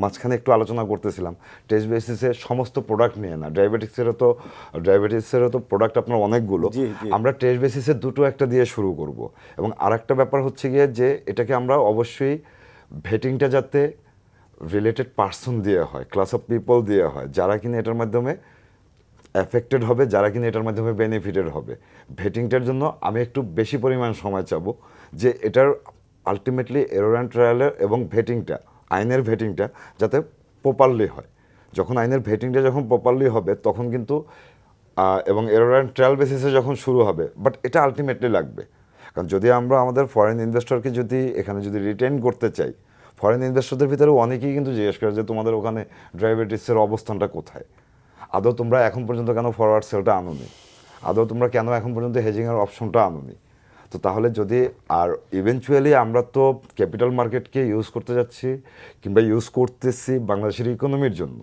[SPEAKER 2] মাঝখানে একটু আলোচনা করতেছিলাম, টেস্ট বেসিসে সমস্ত প্রোডাক্ট নিয়ে না, ডায়াবেটিসেরও তো প্রোডাক্ট আপনার অনেকগুলো, আমরা টেস্ট বেসিসে দুটো একটা দিয়ে শুরু করব। এবং আরেকটা ব্যাপার হচ্ছে গিয়ে যে এটাকে আমরা অবশ্যই ভেটিংটা যাতে রিলেটেড পার্সন দিয়ে হয়, ক্লাস অফ পিপল দিয়ে হয়, যারা কিনা এটার মাধ্যমে এফেক্টেড হবে, যারা কিনা এটার মাধ্যমে বেনিফিটেড হবে। ভেটিংটার জন্য আমি একটু বেশি পরিমাণ সময় চাবো, যে এটার আলটিমেটলি এরর অ্যান্ড ট্রায়ালের এবং ভেটিংটা, আইনের ভেটিংটা যাতে প্রপারলি হয়। যখন আইনের ভেটিংটা যখন প্রপারলি হবে তখন কিন্তু এবং এরর অ্যান্ড ট্রায়াল বেসিসে যখন শুরু হবে, বাট এটা আলটিমেটলি লাগবে। কারণ যদি আমরা আমাদের ফরেন ইনভেস্টরকে যদি এখানে যদি রিটেন করতে চাই, ফরেন ইনভেস্টরদের ভিতরে অনেকেই কিন্তু জিজ্ঞেস করে যে তোমাদের ওখানে ডায়াবেটিসের অবস্থানটা কোথায়, আদৌ তোমরা এখন পর্যন্ত কেন ফরওয়ার্ড সেলটা আনোনি, আদৌ তোমরা কেন এখন পর্যন্ত হেজিংয়ের অপশনটা আনোনি। তো তাহলে যদি, আর ইভেনচুয়ালি আমরা তো ক্যাপিটাল মার্কেটকে ইউজ করতে যাচ্ছি কিংবা ইউজ করতেছি বাংলাদেশের ইকোনমির জন্য,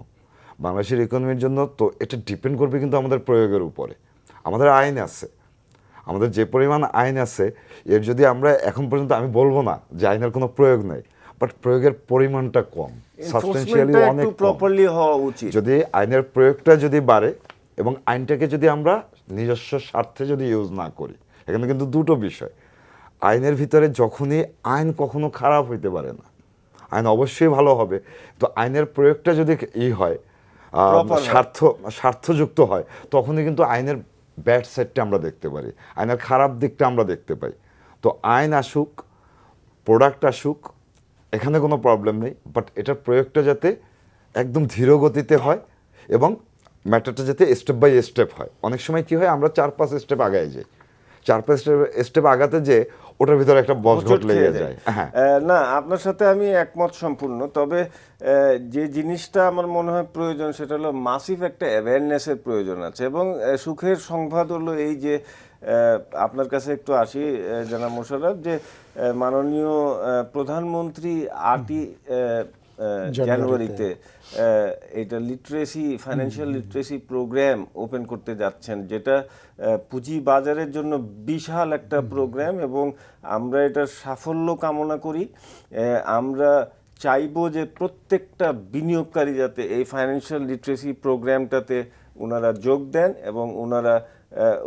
[SPEAKER 2] বাংলাদেশের ইকোনমির জন্য, তো এটা ডিপেন্ড করবে কিন্তু আমাদের প্রয়োগের উপরে। আমাদের আইন আছে, আমাদের যে পরিমাণ আইন আছে, এর যদি আমরা এখন পর্যন্ত, আমি বলবো না যে আইনের কোনো প্রয়োগ নাই, বাট প্রয়োগের পরিমাণটা কম, সাবস্টেন্সিয়ালি অনেক
[SPEAKER 1] প্রপারলি হওয়া উচিত।
[SPEAKER 2] যদি আইনের প্রয়োগটা যদি বাড়ে এবং আইনটাকে যদি আমরা নিজস্ব স্বার্থে যদি ইউজ না করি, এখানে কিন্তু দুটো বিষয়। আইনের ভিতরে যখনই আইন কখনো খারাপ হইতে পারে না, আইন অবশ্যই ভালো হবে, তো আইনের প্রয়োগটা যদি হয় স্বার্থযুক্ত হয়, তখনই কিন্তু আইনের ব্যাড সাইডটা আমরা দেখতে পারি, আইনের খারাপ দিকটা আমরা দেখতে পাই। তো আইন আসুক, প্রোডাক্ট আসুক, এখানে কোনো প্রবলেম নেই, বাট এটার প্রয়োগটা যাতে একদম ধীর গতিতে হয় এবং ম্যাটারটা যাতে স্টেপ বাই স্টেপ হয়। অনেক সময় কি হয়, আমরা 4-5 স্টেপ আগায় যাই, 4-5 স্টেপ আগাতে যে ওটার ভিতরে একটা বজঘট লেগে যায়। হ্যাঁ,
[SPEAKER 1] না, আপনার সাথে আমি একমত সম্পূর্ণ। তবে যে জিনিসটা আমার মনে হয় প্রয়োজন সেটা হলো মাসিভ একটা অ্যাওয়ারনেসের প্রয়োজন আছে। এবং সুখের সংবাদ হলো এই যে আপনার কাছে একটু আসি জনাব মোশাররফ, যে মাননীয় প্রধানমন্ত্রী 8ই জানুয়ারিতে এটা literacy, financial literacy program open করতে যাচ্ছেন, যেটা পুঁজি বাজারের জন্য বিশাল একটা প্রোগ্রাম। এবং আমরা এটার সাফল্য কামনা করি। আমরা চাইবো যে প্রত্যেকটা বিনিয়োগকারী যাতে এই ফাইন্যান্সিয়াল লিটারেসি প্রোগ্রামটাতে ওনারা যোগ দেন এবং ওনারা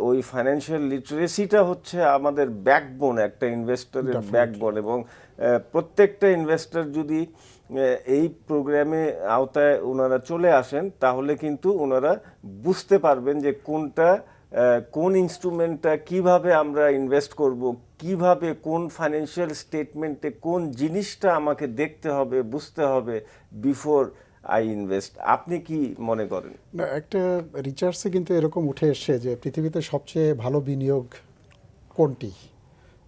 [SPEAKER 1] ওই ফাইন্যান্সিয়াল লিটারেসিটা হচ্ছে আমাদের ব্যাকবোন, একটা ইনভেস্টরের ব্যাকবোন। এবং প্রত্যেকটা ইনভেস্টর যদি এই প্রোগ্রামে আওতায় ওনারা চলে আসেন, তাহলে কিন্তু ওনারা বুঝতে পারবেন যে কোন ইনস্ট্রুমেন্টটা কিভাবে আমরা ইনভেস্ট করব, কিভাবে কোন ফাইন্যান্সিয়াল স্টেটমেন্টে কোন জিনিসটা আমাকে দেখতে হবে, বুঝতে হবে বিফোর আই ইনভেস্ট। আপনি কি মনে করেন?
[SPEAKER 3] না, একটা রিসার্চে কিন্তু এরকম উঠে এসছে যে পৃথিবীতে সবচেয়ে ভালো বিনিয়োগ কোনটি।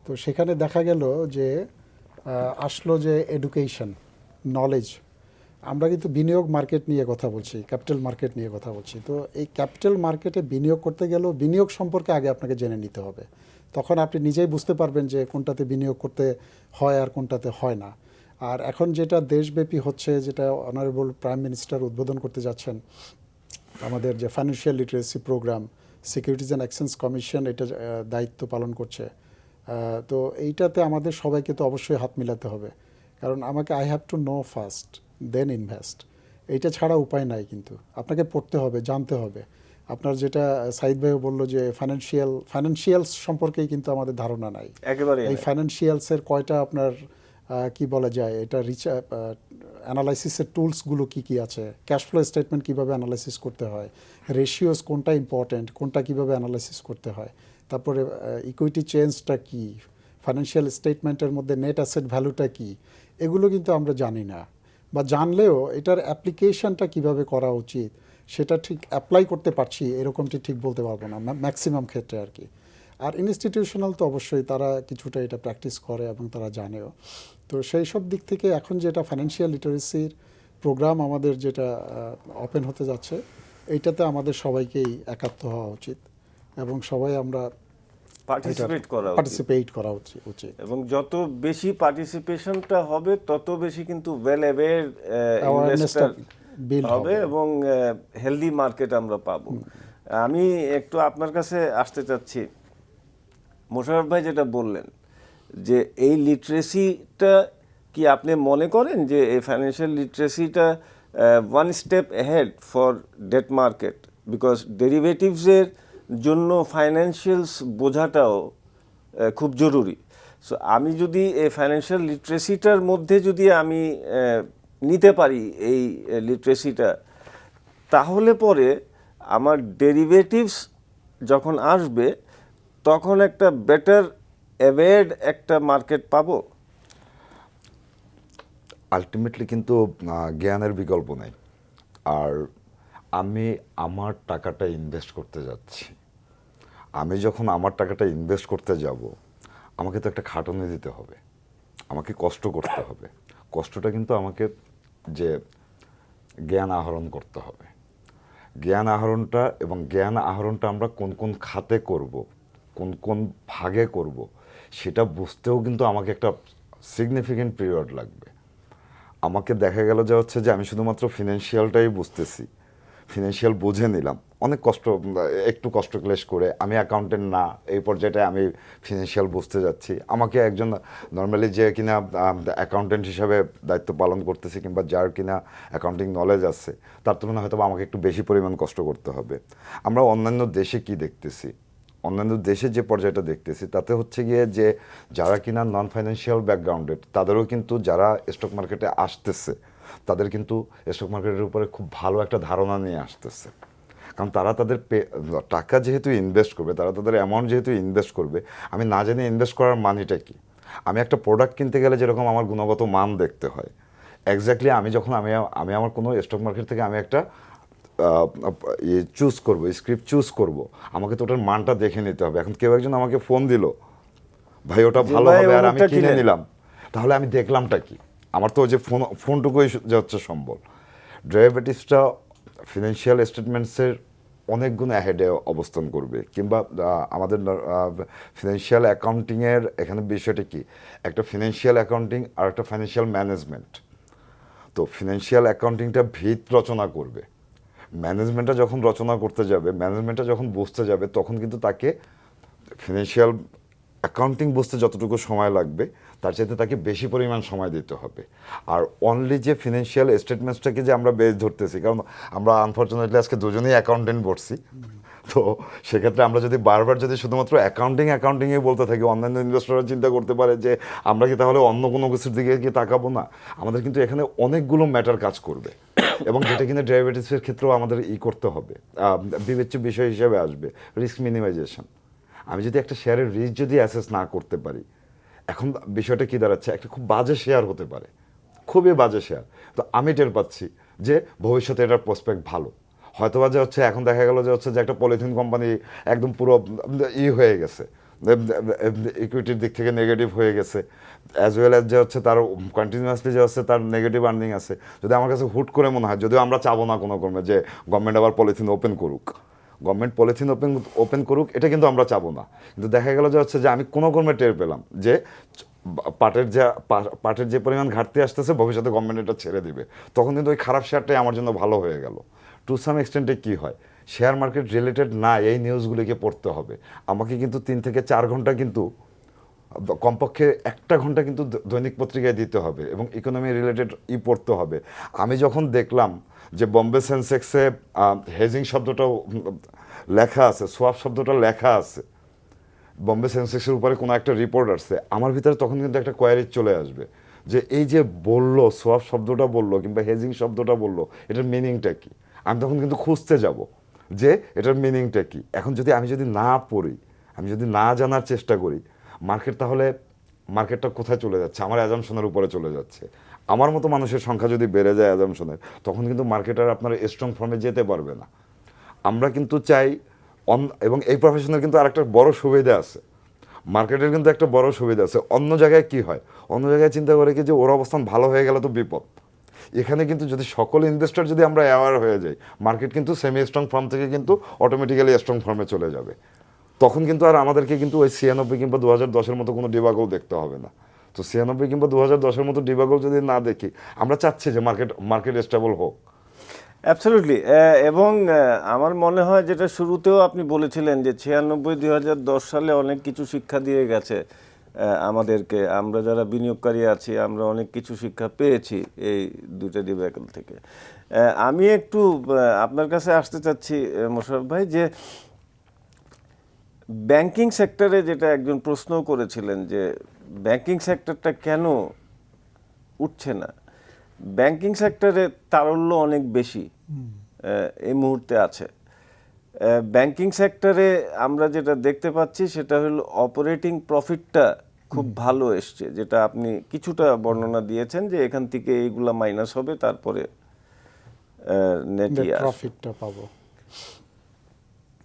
[SPEAKER 3] তো সেখানে দেখা গেল যে আসলো যে এডুকেশন, নলেজ। আমরা কিন্তু বিনিয়োগ মার্কেট নিয়ে কথা বলছি, ক্যাপিটাল মার্কেট নিয়ে কথা বলছি। তো এই ক্যাপিটাল মার্কেটে বিনিয়োগ করতে গেলেও বিনিয়োগ সম্পর্কে আগে আপনাকে জেনে নিতে হবে। তখন আপনি নিজেই বুঝতে পারবেন যে কোনটাতে বিনিয়োগ করতে হয় আর কোনটাতে হয় না। আর এখন যেটা দেশব্যাপী হচ্ছে, যেটা অনারেবল প্রাইম মিনিস্টার উদ্বোধন করতে যাচ্ছেন, আমাদের যে financial literacy program, Securities and Exchange Commission এটা দায়িত্ব পালন করছে। তো এইটাতে আমাদের সবাইকে তো অবশ্যই হাত মিলাতে হবে, কারণ আমাকে I have to know first then invest, এইটা ছাড়া উপায় নাই। কিন্তু আপনাকে পড়তে হবে, জানতে হবে। আপনার যেটা সাইদ ভাইও বললো যে ফাইন্যান্সিয়ালস সম্পর্কেই কিন্তু আমাদের ধারণা নাই একেবারে। এই ফাইন্যান্সিয়ালসের কয়টা আপনার কি বলা যায়, এটা অ্যানালাইসিসের টুলসগুলো কি কি আছে, ক্যাশ ফ্লো স্টেটমেন্ট কীভাবে অ্যানালাইসিস করতে হয়, রেশিওস কোনটা ইম্পর্টেন্ট, কোনটা কীভাবে অ্যানালাইসিস করতে হয়, তারপরে ইকুইটি চেঞ্জটা কি, ফাইন্যান্সিয়াল স্টেটমেন্টের মধ্যে নেট অ্যাসেট ভ্যালুটা কি, এগুলো কিন্তু আমরা জানি না, বা জানলেও এটার অ্যাপ্লিকেশনটা কিভাবে করা উচিত সেটা ঠিক অ্যাপ্লাই করতে পারছি এরকমটি ঠিক বলতে পারবো না ম্যাক্সিমাম ক্ষেত্রে আর কি। আর ইনস্টিটিউশনাল তো অবশ্যই তারা কিছুটা এটা প্র্যাকটিস করে এবং তারা জানেও। তো সেই সব দিক থেকে এখন যেটা ফাইন্যান্সিয়াল লিটারেসির প্রোগ্রাম আমাদের যেটা ওপেন হতে যাচ্ছে, এইটাতে আমাদের সবাইকেই একাত্ম হওয়া উচিত এবং সবাই আমরা পার্টিসিপেট করা উচিত।
[SPEAKER 1] এবং যত বেশি পার্টিসিপেশনটা হবে তত বেশি কিন্তু ওয়েল অ্যাওয়্যার ইনভেস্টর হবে এবং হেলদি মার্কেট আমরা পাবো। আমি একটু আপনার কাছে আসতে চাচ্ছি, মোশাররফ ভাই যেটা বললেন যে এই লিটারেসিটা কি আপনি মনে করেন যে এই ফাইন্যান্সিয়াল লিটারেসিটা one step ahead for debt market, because ডেরিভেটিভসের জন্য ফাইন্যান্সিয়ালস বোঝাটাও খুব জরুরি। সো আমি যদি এই ফাইন্যান্সিয়াল লিটারেসিটার মধ্যে যদি আমি নিতে পারি এই লিটারেসিটা, তাহলে পরে আমার ডেরিভেটিভস যখন আসবে তখন একটা বেটার অ্যাওয়্যার্ড একটা মার্কেট পাবো।
[SPEAKER 2] আলটিমেটলি কিন্তু জ্ঞানের বিকল্প নেই। আর আমি আমার টাকাটা ইনভেস্ট করতে যাচ্ছি, আমি যখন আমার টাকাটা ইনভেস্ট করতে যাব আমাকে তো একটা খাটুনি দিতে হবে, আমাকে কষ্ট করতে হবে। কষ্টটা কিন্তু আমাকে যে জ্ঞান আহরণ করতে হবে, জ্ঞান আহরণটা এবং জ্ঞান আহরণটা আমরা কোন কোন খাতে করব, কোন কোন ভাগে করব, সেটা বুঝতেও কিন্তু আমাকে একটা সিগনিফিকেন্ট পিরিয়ড লাগবে। আমাকে দেখা গেল যে হচ্ছে যে আমি শুধুমাত্র ফিনান্সিয়ালটাই বুঝতেছি, ফিনান্সিয়াল বুঝে নিলাম অনেক কষ্ট, একটু কষ্ট ক্লেশ করে, আমি অ্যাকাউন্টেন্ট না, এই পর্যায়ে আমি ফিনান্সিয়াল বুঝতে যাচ্ছি। আমাকে একজন নর্মালি যে কিনা অ্যাকাউন্টেন্ট হিসাবে দায়িত্ব পালন করতেছি কিংবা যার কিনা অ্যাকাউন্টিং নলেজ আছে তার তুলনায় হয়তো আমাকে একটু বেশি পরিমাণ কষ্ট করতে হবে। আমরা অন্যান্য দেশে কি দেখতেছি, অন্যান্য দেশে যে পর্যায়টা দেখতেছি তাতে হচ্ছে গিয়ে যে যারা কিনা নন ফাইন্যান্সিয়াল ব্যাকগ্রাউন্ডেড তাদেরও কিন্তু যারা স্টক মার্কেটে আসতেছে তাদের কিন্তু স্টক মার্কেটের উপরে খুব ভালো একটা ধারণা নিয়ে আসতেছে। কারণ তারা তাদের টাকা যেহেতু ইনভেস্ট করবে, তারা তাদের অ্যামাউন্ট যেহেতু ইনভেস্ট করবে, আমি না জেনে ইনভেস্ট করার মানেটা কি, আমি একটা প্রোডাক্ট কিনতে গেলে যেরকম আমার গুণগত মান দেখতে হয়, এক্স্যাক্টলি আমি যখন আমি আমার কোনো স্টক মার্কেট থেকে আমি একটা চুজ করবো, স্ক্রিপ্ট চুজ করব, আমাকে তো ওটার মানটা দেখে নিতে হবে। এখন কেউ একজন আমাকে ফোন দিল, ভাই ওটা ভালো হবে, আর আমি কিনে নিলাম, তাহলে আমি দেখলামটা কি? আমার তো ওই যে ফোনটুকুই যে হচ্ছে সম্বল। ডেরিভেটিভসটা ফিনান্সিয়াল স্টেটমেন্টসের অনেক গুণ অ্যাহেডে অবস্থান করবে, কিংবা আমাদের ফিনান্সিয়াল অ্যাকাউন্টিংয়ের এখানে বিষয়টা কি, একটা ফিনান্সিয়াল অ্যাকাউন্টিং আর একটা ফাইন্যান্সিয়াল ম্যানেজমেন্ট। তো ফিনান্সিয়াল অ্যাকাউন্টিংটা ভিত রচনা করবে, ম্যানেজমেন্টটা যখন রচনা করতে যাবে, ম্যানেজমেন্টটা যখন বুঝতে যাবে, তখন কিন্তু তাকে ফিনান্সিয়াল অ্যাকাউন্টিং বুঝতে যতটুকু সময় লাগবে তার চাইতে তাকে বেশি পরিমাণ সময় দিতে হবে। আর অনলি যে ফিনান্সিয়াল স্টেটমেন্টসটাকে যে আমরা বেস ধরতেছি, কারণ আমরা আনফর্চুনেটলি আজকে দুজনেই অ্যাকাউন্টেন্ট পড়ছি, তো সেক্ষেত্রে আমরা যদি বারবার যদি শুধুমাত্র অ্যাকাউন্টিংয়ে বলতে থাকি, অন্যান্য ইনভেস্টররা চিন্তা করতে পারে যে আমরা কি তাহলে অন্য কোনো কিছুর দিকে কি তাকাবো না। আমাদের কিন্তু এখানে অনেকগুলো ম্যাটার কাজ করবে এবং যেটা কিনা ডেরিভেটিভসের ক্ষেত্রেও আমাদের করতে হবে, বিবেচ্য বিষয় হিসেবে আসবে রিস্ক মিনিমাইজেশন। আমি যদি একটা শেয়ারের রিস্ক যদি অ্যাসেস না করতে পারি, এখন বিষয়টা কি দাঁড়াচ্ছে, একটা খুব বাজে শেয়ার হতে পারে, খুবই বাজে শেয়ার, তো আমি টের পাচ্ছি যে ভবিষ্যতে এটার প্রসপেক্ট ভালো, হয়তো বা যে হচ্ছে এখন দেখা গেল যে হচ্ছে যে একটা পলিথিন কোম্পানি একদম পুরো হয়ে গেছে, ইকুইটির দিক থেকে নেগেটিভ হয়ে গেছে, অ্যাজ ওয়েল অ্যাজ যে হচ্ছে তার কন্টিনিউয়াসলি যে হচ্ছে তার নেগেটিভ আর্নিং আছে। যদি আমার কাছে হুট করে মনে হয়, যদিও আমরা চাবো না কোনো কর্মে যে গভর্নমেন্ট আবার পলিথিন ওপেন করুক, গভর্নমেন্ট পলিথিন ওপেন করুক, এটা কিন্তু আমরা চাবো না, কিন্তু দেখা গেল যে হচ্ছে যে আমি কোনো কর্মে টের পেলাম যে পাটের যে পরিমাণ ঘাটতি আসতেছে, ভবিষ্যতে গভর্নমেন্ট এটা ছেড়ে দিবে, তখন কিন্তু ওই খারাপ শেয়ারটাই আমার জন্য ভালো হয়ে গেল। টু সাম এক্সটেন্টে কী হয়, শেয়ার মার্কেট রিলেটেড না এই নিউজগুলিকে পড়তে হবে, আমাকে কিন্তু 3 থেকে 4 ঘন্টা কিন্তু কমপক্ষে 1টা ঘন্টা কিন্তু দৈনিক পত্রিকায় দিতে হবে এবং ইকোনমি রিলেটেড পড়তে হবে। আমি যখন দেখলাম যে বম্বে সেন্সেক্সে হেজিং শব্দটাও লেখা আছে, সোয়াপ শব্দটা লেখা আছে, বম্বে সেন্সেক্সের উপরে কোনো একটা রিপোর্ট আসছে, আমার ভিতরে তখন কিন্তু একটা কোয়ারি চলে আসবে যে এই যে বললো সোয়াপ শব্দটা বললো কিংবা হেজিং শব্দটা বললো, এটার মিনিংটা কি? আমি তখন কিন্তু খুঁজতে যাব যে এটার মিনিংটা কি। এখন যদি আমি না পড়ি, আমি যদি না জানার চেষ্টা করি, মার্কেটটা কোথায় চলে যাচ্ছে? আমার অ্যাজাম্পশনের উপরে চলে যাচ্ছে। আমার মতো মানুষের সংখ্যা যদি বেড়ে যায় অ্যাজাম্পশনের, তখন কিন্তু মার্কেট আর আপনার স্ট্রং ফর্মে যেতে পারবে না। আমরা কিন্তু চাই এবং এই প্রফেশনের কিন্তু আরেকটা বড় সুবিধা আছে, মার্কেটের কিন্তু একটা বড় সুবিধা আছে। অন্য জায়গায় কি হয়, অন্য জায়গায় চিন্তা করে কি যে ওর অবস্থান ভালো হয়ে গেলে তো বিপদ। এখানে কিন্তু যদি সকল ইনভেস্টর যদি আমরা অ্যাওয়ার হয়ে যাই, মার্কেট কিন্তু সেমি স্ট্রং ফর্ম থেকে কিন্তু অটোমেটিক্যালি স্ট্রং ফর্মে চলে যাবে। তখন কিন্তু আর আমাদেরকে কিন্তু ওই 96 কিংবা 2010-এর মতো কোনো ডিবাগল দেখতে হবে না। তো 96 কিংবা 2010-এর মতো ডিবাগল যদি না দেখি, আমরা চাচ্ছি যে মার্কেট স্টেবল হোক।
[SPEAKER 1] অ্যাবসলিউটলি। এবং আমার মনে হয় যেটা শুরুতেও আপনি বলেছিলেন যে 96-2010 সালে অনেক কিছু শিক্ষা দিয়ে গেছে আমাদেরকে, আমরা যারা বিনিয়োগকারী আছি আমরা অনেক কিছু শিক্ষা পেয়েছি এই দুইটা ডিব্যাকল থেকে। আমি একটু আপনার কাছে আসতে চাচ্ছি মোশাররফ ভাই, যে ব্যাংকিং সেক্টরে যেটা একজন প্রশ্ন করেছিলেন যে ব্যাংকিং সেক্টরটা কেন উঠছে না। ব্যাংকিং সেক্টরে তারল্য অনেক বেশি এই মুহূর্তে আছে। ব্যাংকিং সেক্টরে আমরা যেটা দেখতে পাচ্ছি সেটা হলো অপারেটিং প্রফিটটা খুব ভালো এসছে, যেটা আপনি কিছুটা বর্ণনা দিয়েছেন যে এখান থেকে এইগুলা মাইনাস হবে, তারপরে নেট
[SPEAKER 3] প্রফিটটা পাবো।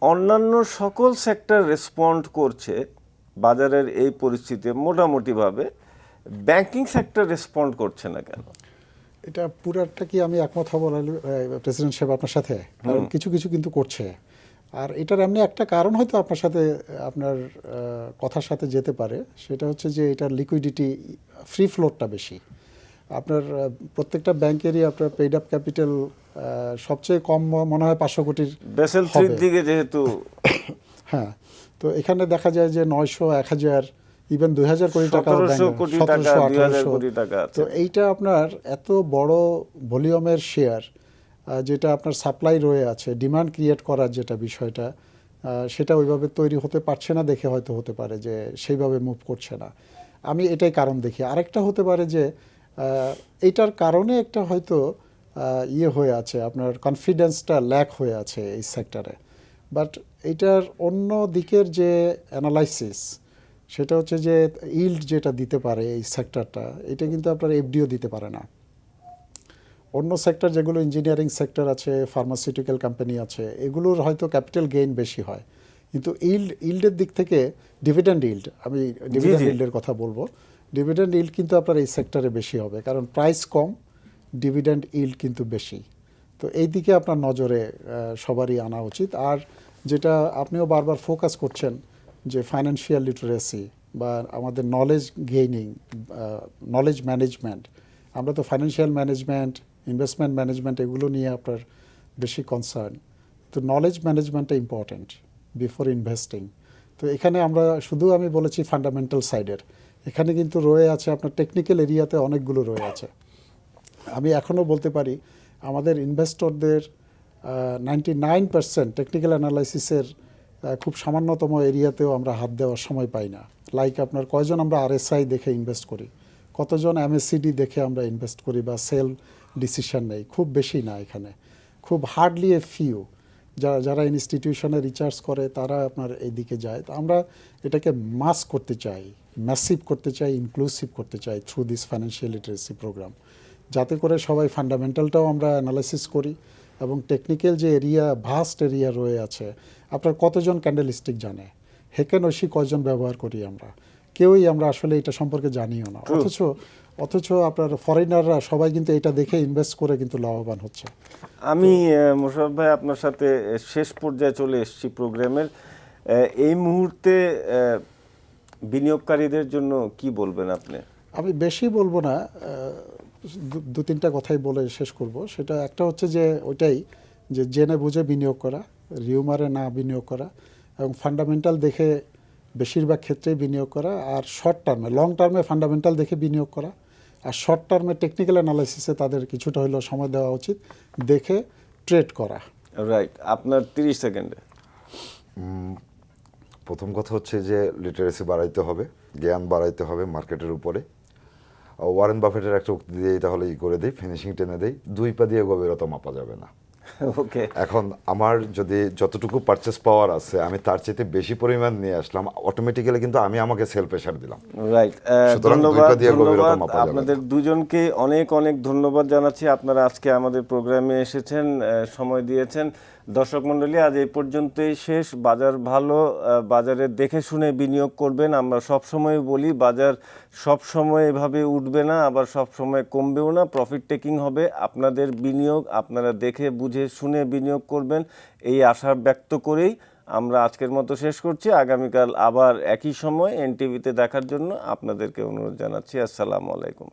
[SPEAKER 1] অন্যান্য সকল সেক্টর রেসপন্ড করছে বাজারের এই পরিস্থিতিতে মোটামুটিভাবে, ব্যাংকিং সেক্টর রেসপন্ড করছে না কেন?
[SPEAKER 3] এটা পুরাটা কি আমি একমত হব প্রেসিডেন্ট সাহেব আপনার সাথে, কারণ কিছু কিছু কিন্তু করছে। আর এটার এমনি একটা কারণ হয়তো আপনার সাথে আপনার কথার সাথে যেতে পারে, সেটা হচ্ছে যে এটার লিকুইডিটি ফ্রি ফ্লোটটা বেশি। আপনার প্রত্যেকটা ব্যাংকেরই আপনার পেইড আপ ক্যাপিটাল সবচেয়ে কম মনে হয় 500 কোটির
[SPEAKER 1] বেসেল 3 দিকে যেহেতু
[SPEAKER 3] হ্যাঁ, তো এখানে দেখা যায় যে 900, 1000, ইভেন 2000 কোটি টাকা,
[SPEAKER 1] 1700 কোটি টাকা, 2000 কোটি টাকা আছে।
[SPEAKER 3] তো এইটা আপনার এত বড় ভলিউমের শেয়ার, যেটা আপনার সাপ্লাই রয়ে আছে, ডিমান্ড ক্রিয়েট করার যেটা বিষয়টা, সেটা ওইভাবে তৈরি হতে পারছে না দেখে হয়তো হতে পারে যে সেইভাবে মুভ করছে না। আমি এটাই কারণ দেখি। আরেকটা হতে পারে যে এইটার কারণে একটা হয়তো ইয়ে হয়ে আছে, আপনার কনফিডেন্সটা ল্যাক হয়ে আছে এই সেক্টরে। বাট এইটার অন্য দিকের যে অ্যানালাইসিস, সেটা হচ্ছে যে ইল্ড যেটা দিতে পারে এই সেক্টরটা, এটা কিন্তু আপনার এফডিও দিতে পারে না। অন্য সেক্টর যেগুলো ইঞ্জিনিয়ারিং সেক্টর আছে, ফার্মাসিউটিক্যাল কোম্পানি আছে, এগুলোর হয়তো ক্যাপিটাল গেইন বেশি হয়, কিন্তু ইল্ডের দিক থেকে ডিভিডেন্ড ইল্ড, আমি ডিভিডেন্ড ইল্ডের কথা বলবো, ডিভিডেন্ড ইল্ড কিন্তু আপনার এই সেক্টরে বেশি হবে, কারণ প্রাইস কম, ডিভিডেন্ড ইল্ড কিন্তু বেশি। তো এই দিকে আপনার নজরে সবারই আনা উচিত। আর যেটা আপনিও বারবার ফোকাস করছেন যে ফাইন্যান্সিয়াল লিটারেসি বা আমাদের নলেজ গেইনিং, নলেজ ম্যানেজমেন্ট, আমরা তো ফাইন্যান্সিয়াল ম্যানেজমেন্ট, ইনভেস্টমেন্ট ম্যানেজমেন্ট এগুলো নিয়ে আপনার বেশি কনসার্ন। তো নলেজ ম্যানেজমেন্টটা ইম্পর্ট্যান্ট বিফোর ইনভেস্টিং। তো এখানে আমরা শুধু আমি বলেছি ফান্ডামেন্টাল সাইডের, এখানে কিন্তু রয়ে আছে আপনার টেকনিক্যাল এরিয়াতে অনেকগুলো রয়ে আছে। আমি এখনও বলতে পারি আমাদের ইনভেস্টরদের 99% টেকনিক্যাল অ্যানালাইসিসের খুব সামান্যতম এরিয়াতেও আমরা হাত দেওয়ার সময় পাই না। লাইক আপনার কয়জন আমরা আরএসআই দেখে ইনভেস্ট করি, কতজন এমএসসিডি দেখে আমরা ইনভেস্ট করি বা সেল ডিসিশন নেই, খুব বেশি না। এখানে খুব হার্ডলি এ ফিউ যারা ইনস্টিটিউশনে রিচার্জ করে তারা আপনার এইদিকে যায়। তো আমরা এটাকে মাস করতে চাই, ম্যাসিভ করতে চাই, ইনক্লুসিভ করতে চাই through this financial literacy program, যাতে করে সবাই ফান্ডামেন্টালটাও আমরা অ্যানালাইসিস করি এবং টেকনিক্যাল যে এরিয়া, ভাস্ট এরিয়া রয়ে আছে, আপনার কতজন ক্যান্ডেলস্টিক জানে, হেকেন ঐশী কয়জন ব্যবহার করি আমরা, কেউই আমরা আসলে এটা সম্পর্কে জানিও না। অথচ আপনার ফরেনাররা সবাই কিন্তু এটা দেখে ইনভেস্ট করে কিন্তু লাভবান হচ্ছে।
[SPEAKER 1] আমি মোশাররফ ভাই আপনার সাথে শেষ পর্যায়ে চলে এসেছি প্রোগ্রামের। এই মুহূর্তে বিনিয়োগকারীদের জন্য কি বলবেন আপনি?
[SPEAKER 3] আমি বেশি বলবো না, দু তিনটা কথাই বলে শেষ করব। সেটা একটা হচ্ছে যে ওইটাই যে জেনে বুঝে বিনিয়োগ করা, রিউমারে না বিনিয়োগ করা, এবং ফান্ডামেন্টাল দেখে বেশিরভাগ ক্ষেত্রেই বিনিয়োগ করা, আর শর্ট টার্মে, লং টার্মে ফান্ডামেন্টাল দেখে বিনিয়োগ করা, আর শর্ট টার্মে টেকনিক্যাল অ্যানালাইসিসে তাদের কিছুটা হলেও সময় দেওয়া উচিত, দেখে ট্রেড করা।
[SPEAKER 1] রাইট, আপনার 30 সেকেন্ডে।
[SPEAKER 2] প্রথম কথা হচ্ছে যে লিটারেসি বাড়াইতে হবে, জ্ঞান বাড়াইতে হবে মার্কেটের উপরে। ওয়ারেন বাফেটের একটা উক্তি দিয়েই তাহলে করে দিই, ফিনিশিং টেনে দেই, 2 পা দিয়ে গভীরতা মাপা যাবে না।
[SPEAKER 1] ওকে,
[SPEAKER 2] এখন আমার যদি যতটুকু পারচেস পাওয়ার আছে আমি তার চাইতে বেশি পরিমাণ নিয়ে আসলাম, অটোমেটিক্যালি কিন্তু আমি আমাকে সেল প্রেশার দিলাম।
[SPEAKER 1] রাইট।
[SPEAKER 2] সুতরাং দুই
[SPEAKER 1] ধন্যবাদ,
[SPEAKER 2] পা দিয়ে গভীরতা
[SPEAKER 1] ধন্যবাদ
[SPEAKER 2] মাপা যাবে না।
[SPEAKER 1] আপনাদের দুজনকে অনেক অনেক ধন্যবাদ জানাচ্ছি। আপনারা আজকে আমাদের প্রোগ্রামে এসেছেন, সময় দিয়েছেন। দর্শক মণ্ডলী, আজ এই পর্যন্তই শেষ। বাজার ভালো, বাজারে দেখে শুনে বিনিয়োগ করবেন। আমরা সব সময় বলি বাজার সব সময় এভাবে উঠবে না, আবার সব সময় কমবেও না, প্রফিট টেকিং হবে। আপনাদের বিনিয়োগ আপনারা দেখে বুঝে শুনে বিনিয়োগ করবেন, এই আশা ব্যক্ত করেই আমরা আজকের মতো শেষ করছি। আগামীকাল আবার একই সময় এনটিভিতে দেখার জন্য আপনাদেরকে অনুরোধ জানাচ্ছি। আসসালামু আলাইকুম।